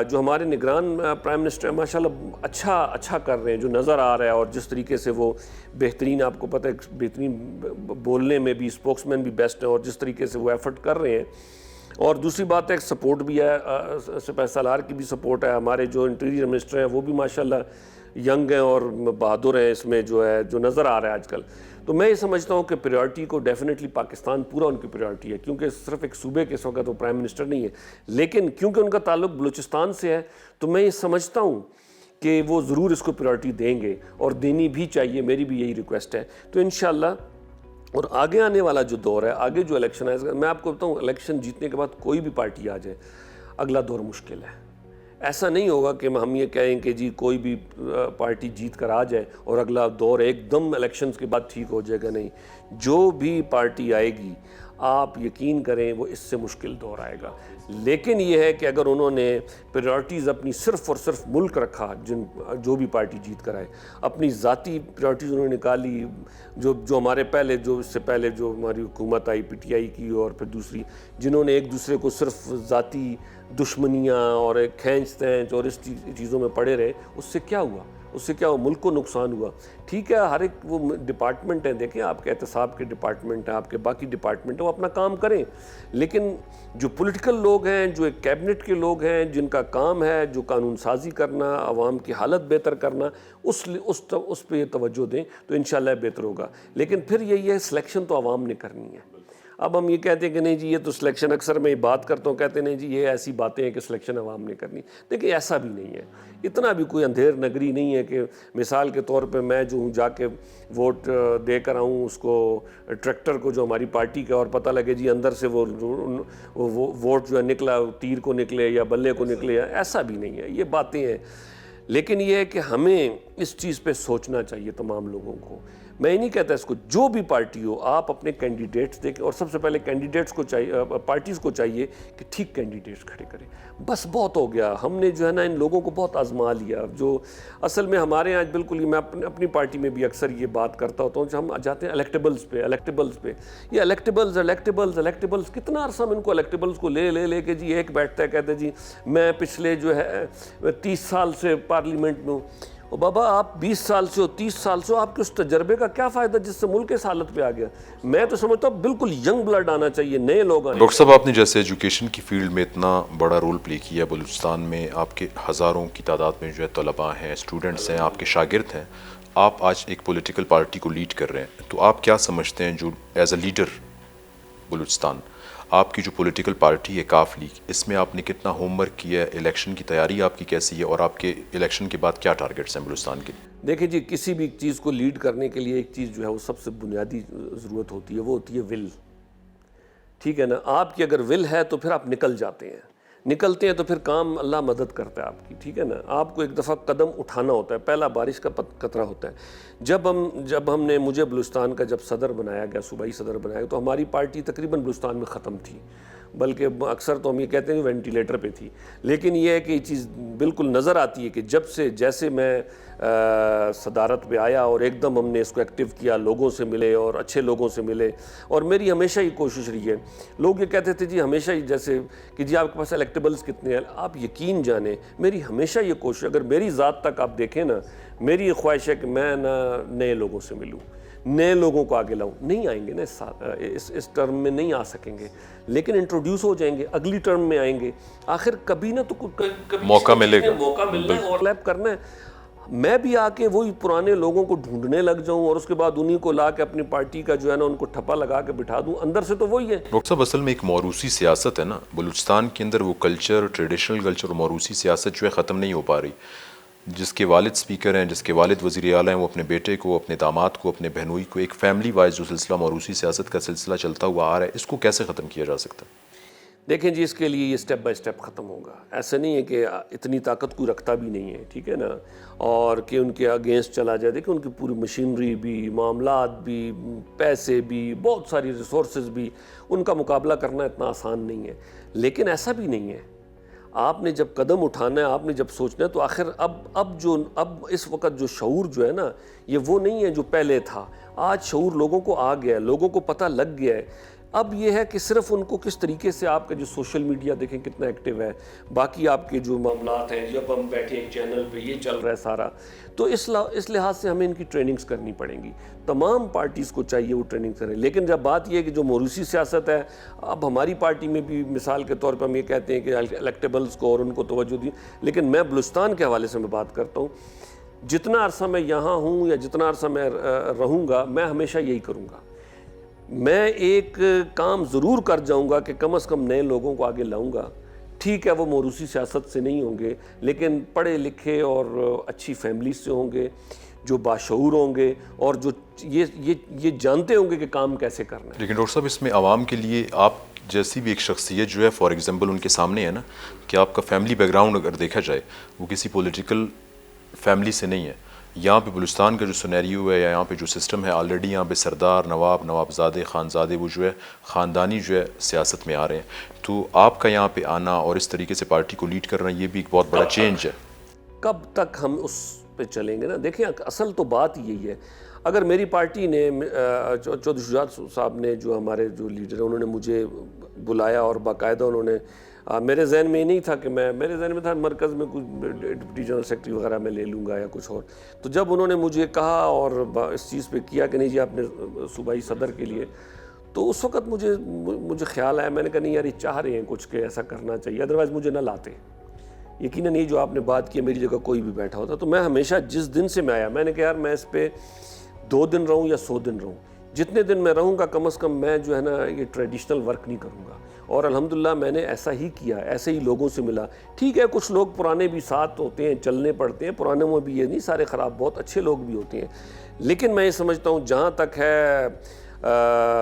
جو ہمارے نگران پرائم منسٹر ہیں ماشاءاللہ اچھا کر رہے ہیں, جو نظر آ رہا ہے. اور جس طریقے سے وہ بہترین, آپ کو پتہ ہے بہترین بولنے میں بھی اسپوکس مین بھی بیسٹ ہیں, اور جس طریقے سے وہ ایفرٹ کر رہے ہیں. اور دوسری بات ہے سپورٹ بھی ہے, سپہ سالار کی بھی سپورٹ ہے. ہمارے جو انٹیریئر منسٹر ہیں وہ بھی ماشاءاللہ ینگ ہیں اور بہادر ہیں. اس میں جو نظر آ رہا ہے آج کل. تو میں یہ سمجھتا ہوں کہ پریورٹی کو ڈیفینیٹلی پاکستان پورا ان کی پریورٹی ہے, کیونکہ صرف ایک صوبے کے اس وقت وہ پرائم منسٹر نہیں ہے. لیکن کیونکہ ان کا تعلق بلوچستان سے ہے تو میں یہ سمجھتا ہوں کہ وہ ضرور اس کو پریورٹی دیں گے, اور دینی بھی چاہیے. میری بھی یہی ریکویسٹ ہے. تو انشاءاللہ اور آگے آنے والا جو دور ہے, آگے جو الیکشن ہے, میں آپ کو بتاؤں الیکشن جیتنے کے بعد کوئی بھی پارٹی آ جائے, اگلا دور مشکل ہے. ایسا نہیں ہوگا کہ ہم یہ کہیں کہ جی کوئی بھی پارٹی جیت کر آ جائے اور اگلا دور ایک دم الیکشنز کے بعد ٹھیک ہو جائے گا. نہیں, جو بھی پارٹی آئے گی آپ یقین کریں وہ اس سے مشکل دور آئے گا. لیکن یہ ہے کہ اگر انہوں نے پریورٹیز اپنی صرف اور صرف ملک رکھا, جو بھی پارٹی جیت کر آئے, اپنی ذاتی پریورٹیز انہوں نے نکالی, جو ہمارے پہلے جو اس سے پہلے جو ہماری حکومت آئی پی ٹی آئی کی, اور پھر دوسری جنہوں نے ایک دوسرے کو صرف ذاتی دشمنیاں اور ایک کھینچ تینچ اور اس چیزوں میں پڑے رہے, اس سے کیا ہوا؟ اس سے کیا ہوا؟ ملک کو نقصان ہوا. ٹھیک ہے, ہر ایک وہ ڈپارٹمنٹ ہیں, دیکھیں آپ کے احتساب کے ڈپارٹمنٹ ہیں, آپ کے باقی ڈپارٹمنٹ ہیں, وہ اپنا کام کریں. لیکن جو پولیٹیکل لوگ ہیں, جو ایک کیبنٹ کے لوگ ہیں, جن کا کام ہے جو قانون سازی کرنا, عوام کی حالت بہتر کرنا, اس پہ یہ توجہ دیں تو انشاءاللہ بہتر ہوگا. لیکن پھر یہی ہے سلیکشن تو عوام نے کرنی ہے. اب ہم یہ کہتے ہیں کہ نہیں جی یہ تو سلیکشن, اکثر میں یہ بات کرتا ہوں, کہتے ہیں نہیں جی یہ ایسی باتیں ہیں کہ سلیکشن عوام نے کرنی. دیکھیں ایسا بھی نہیں ہے, اتنا بھی کوئی اندھیر نگری نہیں ہے کہ مثال کے طور پہ میں جو ہوں جا کے ووٹ دے کر آؤں اس کو ٹریکٹر کو جو ہماری پارٹی کا, اور پتہ لگے جی اندر سے وہ ووٹ جو ہے نکلا تیر کو نکلے یا بلے کو نکلے. ایسا بھی نہیں ہے, یہ باتیں ہیں. لیکن یہ ہے کہ ہمیں اس چیز پہ سوچنا چاہیے تمام لوگوں کو. میں نہیں کہتا اس کو, جو بھی پارٹی ہو آپ اپنے کینڈیڈیٹس دیکھیں, اور سب سے پہلے کینڈیڈیٹس کو چاہیے, پارٹیز کو چاہیے کہ ٹھیک کینڈیڈیٹس کھڑے کریں. بس بہت ہو گیا, ہم نے جو ہے نا ان لوگوں کو بہت آزما لیا. جو اصل میں ہمارے یہاں بالکل ہی, میں اپنی پارٹی میں بھی اکثر یہ بات کرتا ہوتا ہوں, جو ہم جاتے ہیں الیکٹیبلز پہ, یہ الیکٹیبلز کتنا عرصہ ہم ان کو الیکٹیبلز کو لے کے جی ایک بیٹھتا ہے, کہتے جی میں پچھلے جو ہے 30 سال سے پارلیمنٹ میں ہوں. اور بابا آپ 20 سال سے ہو, 30 سال سے ہو, آپ کے اس تجربے کا کیا فائدہ جس سے ملک اس حالت پہ آ گیا؟ میں تو سمجھتا ہوں بالکل ینگ بلڈ آنا چاہیے, نئے لوگ آنے. ڈاکٹر صاحب آپ نے جیسے ایجوکیشن کی فیلڈ میں اتنا بڑا رول پلے کیا, بلوچستان میں آپ کے ہزاروں کی تعداد میں جو ہے طلباء ہیں, اسٹوڈنٹس ہیں, آپ کے شاگرد ہیں, آپ آج ایک پولیٹیکل پارٹی کو لیڈ کر رہے ہیں, تو آپ کیا سمجھتے ہیں جو ایز اے لیڈر بلوچستان آپ کی جو پولیٹیکل پارٹی ہے کاف لیگ, اس میں آپ نے کتنا ہوم ورک کیا ہے, الیکشن کی تیاری آپ کی کیسی ہے, اور آپ کے الیکشن کے بعد کیا ٹارگٹس ہیں بلوچستان کے؟ دیکھیں جی کسی بھی چیز کو لیڈ کرنے کے لیے ایک چیز جو ہے وہ سب سے بنیادی ضرورت ہوتی ہے, وہ ہوتی ہے ول. ٹھیک ہے نا, آپ کی اگر ول ہے تو پھر آپ نکل جاتے ہیں. نکلتے ہیں تو پھر کام اللہ مدد کرتا ہے آپ کی، ٹھیک ہے نا. آپ کو ایک دفعہ قدم اٹھانا ہوتا ہے، پہلا بارش کا قطرہ ہوتا ہے. جب ہم نے مجھے بلوچستان کا جب صدر بنایا گیا، صوبائی صدر بنایا گیا، تو ہماری پارٹی تقریباً بلوچستان میں ختم تھی، بلکہ اکثر تو ہم یہ کہتے ہیں کہ وینٹیلیٹر پہ تھی. لیکن یہ ہے کہ یہ چیز بالکل نظر آتی ہے کہ جیسے میں صدارت پہ آیا اور ایک دم ہم نے اس کو ایکٹیو کیا، لوگوں سے ملے اور اچھے لوگوں سے ملے. اور میری ہمیشہ ہی کوشش رہی ہے، لوگ یہ کہتے تھے جی ہمیشہ ہی جیسے کہ جی آپ کے پاس الیکٹیبلز کتنے ہیں، آپ یقین جانیں میری ہمیشہ یہ کوشش، اگر میری ذات تک آپ دیکھیں نا، میری یہ خواہش ہے کہ میں نا نئے لوگوں سے ملوں، نئے لوگوں کو آگے لاؤں. نہیں آئیں گے نا اس ٹرم میں نہیں آ سکیں گے، لیکن انٹروڈیوس ہو جائیں گے، اگلی ٹرم میں آئیں گے. آخر کبھی نہ تو کبھی موقع ملے گا، موقع ملنا ہے اور لیپ کرنا ہے. میں بھی آ کے وہی پرانے لوگوں کو ڈھونڈنے لگ جاؤں اور اس کے بعد انہی کو لا کے اپنی پارٹی کا جو ہے نا ان کو ٹھپا لگا کے بٹھا دوں، اندر سے تو وہی ہے. ڈاکٹر صاحب اصل میں ایک موروثی سیاست ہے نا بلوچستان کے اندر، وہ کلچر، ٹریڈیشنل کلچر اور موروثی سیاست جو ہے ختم نہیں ہو پا رہی. جس کے والد سپیکر ہیں، جس کے والد وزیر اعلیٰ ہیں، وہ اپنے بیٹے کو، اپنے داماد کو، اپنے بہنوئی کو، ایک فیملی وائز جو سلسلہ موروثی سیاست کا سلسلہ چلتا ہوا آ رہا ہے، اس کو کیسے ختم کیا جا سکتا ہے؟ دیکھیں جی اس کے لیے یہ سٹیپ بائی سٹیپ ختم ہوگا. ایسا نہیں ہے کہ اتنی طاقت کوئی رکھتا بھی نہیں ہے، ٹھیک ہے نا، اور کہ ان کے اگینسٹ چلا جائے. دیکھیں ان کی پوری مشینری بھی، معاملات بھی، پیسے بھی، بہت ساری ریسورسز بھی، ان کا مقابلہ کرنا اتنا آسان نہیں ہے. لیکن ایسا بھی نہیں ہے، آپ نے جب قدم اٹھانا ہے، آپ نے جب سوچنا ہے، تو آخر اب اس وقت جو شعور جو ہے نا، یہ وہ نہیں ہے جو پہلے تھا. آج شعور لوگوں کو آ گیا ہے، لوگوں کو پتہ لگ گیا ہے. اب یہ ہے کہ صرف ان کو کس طریقے سے آپ کا جو سوشل میڈیا دیکھیں کتنا ایکٹیو ہے، باقی آپ کے جو معاملات ہیں، جب ہم بیٹھے ایک چینل پہ یہ چل رہا ہے سارا، تو اس لحاظ سے ہمیں ان کی ٹریننگز کرنی پڑیں گی. تمام پارٹیز کو چاہیے وہ ٹریننگ کریں. لیکن جب بات یہ ہے کہ جو موروثی سیاست ہے، اب ہماری پارٹی میں بھی مثال کے طور پہ ہم یہ کہتے ہیں کہ الیکٹیبلز کو اور ان کو توجہ دیں. لیکن میں بلوچستان کے حوالے سے میں بات کرتا ہوں، جتنا عرصہ میں یہاں ہوں یا جتنا عرصہ میں رہوں گا، میں ہمیشہ یہی کروں گا. میں ایک کام ضرور کر جاؤں گا کہ کم از کم نئے لوگوں کو آگے لاؤں گا. ٹھیک ہے وہ موروثی سیاست سے نہیں ہوں گے، لیکن پڑھے لکھے اور اچھی فیملیز سے ہوں گے، جو باشعور ہوں گے اور جو یہ جانتے ہوں گے کہ کام کیسے کرنا ہے. لیکن ڈاکٹر صاحب اس میں عوام کے لیے آپ جیسی بھی ایک شخصیت جو ہے، فار ایگزامپل ان کے سامنے ہے نا، کہ آپ کا فیملی بیک گراؤنڈ اگر دیکھا جائے، وہ کسی پولیٹیکل فیملی سے نہیں ہے. یہاں پہ بلوچستان کا جو سینیریو ہے یا یہاں پہ جو سسٹم ہے، آلریڈی یہاں پہ سردار، نواب، نوابزادے، خانزادے، وہ جو ہے خاندانی جو ہے سیاست میں آ رہے ہیں. تو آپ کا یہاں پہ آنا اور اس طریقے سے پارٹی کو لیڈ کرنا، یہ بھی ایک بہت بڑا چینج ہے. کب تک ہم اس پہ چلیں گے نا؟ دیکھیں اصل تو بات یہی ہے. اگر میری پارٹی نے، چودھری شجاعت صاحب نے، جو ہمارے جو لیڈر ہیں، انہوں نے مجھے بلایا اور باقاعدہ انہوں نے، میرے ذہن میں یہ نہیں تھا کہ میرے ذہن میں تھا مرکز میں کچھ ڈپٹی جنرل سیکرٹری وغیرہ میں لے لوں گا یا کچھ اور. تو جب انہوں نے مجھے کہا اور اس چیز پہ کیا کہ نہیں جی آپ نے صوبائی صدر کے لیے، تو اس وقت مجھے خیال آیا، میں نے کہا نہیں یار یہ چاہ رہے ہیں کچھ کہ ایسا کرنا چاہیے، ادروائز مجھے نہ لاتے. یقیناً یہ جو آپ نے بات کی میری جگہ کوئی بھی بیٹھا ہوتا. تو میں ہمیشہ جس دن سے میں آیا، میں نے کہا یار میں اس پہ 2 دن رہوں یا 100 دن رہوں، جتنے دن میں رہوں گا کم از کم میں جو ہے نا یہ ٹریڈیشنل ورک نہیں کروں گا. اور الحمدللہ میں نے ایسا ہی کیا، ایسے ہی لوگوں سے ملا. ٹھیک ہے کچھ لوگ پرانے بھی ساتھ ہوتے ہیں، چلنے پڑتے ہیں، پرانے میں بھی یہ نہیں سارے خراب، بہت اچھے لوگ بھی ہوتے ہیں. لیکن میں یہ سمجھتا ہوں جہاں تک ہے،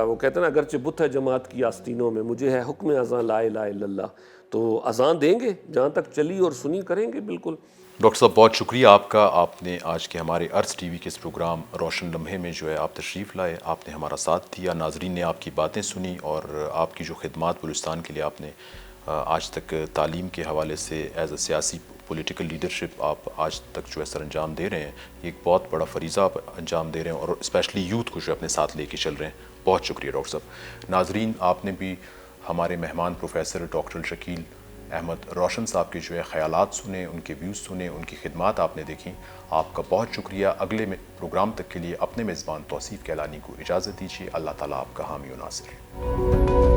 وہ کہتے ہیں نا اگرچہ بت ہے جماعت کی آستینوں میں، مجھے ہے حکم اذاں لا الہ الا اللہ. تو اذان دیں گے، جہاں تک چلی اور سنی کریں گے. بالکل ڈاکٹر صاحب بہت شکریہ آپ کا، آپ نے آج کے ہمارے ارس ٹی وی کے اس پروگرام روشن لمحے میں جو ہے آپ تشریف لائے، آپ نے ہمارا ساتھ دیا، ناظرین نے آپ کی باتیں سنی اور آپ کی جو خدمات بلوچستان کے لیے آپ نے آج تک تعلیم کے حوالے سے ایز اے سیاسی پولیٹیکل لیڈرشپ آپ آج تک جو ہے سر انجام دے رہے ہیں، ایک بہت بڑا فریضہ آپ انجام دے رہے ہیں اور اسپیشلی یوتھ کو جو اپنے ساتھ لے کے چل رہے ہیں. بہت شکریہ ڈاکٹر صاحب. ناظرین آپ نے بھی ہمارے مہمان پروفیسر ڈاکٹر شکیل احمد روشن صاحب کے جو ہے خیالات سنے، ان کے ویوز سنے، ان کی خدمات آپ نے دیکھیں. آپ کا بہت شکریہ. اگلے پروگرام تک کے لیے اپنے میزبان توصیف کیلانی کو اجازت دیجیے. اللہ تعالیٰ آپ کا حامی و ناصر.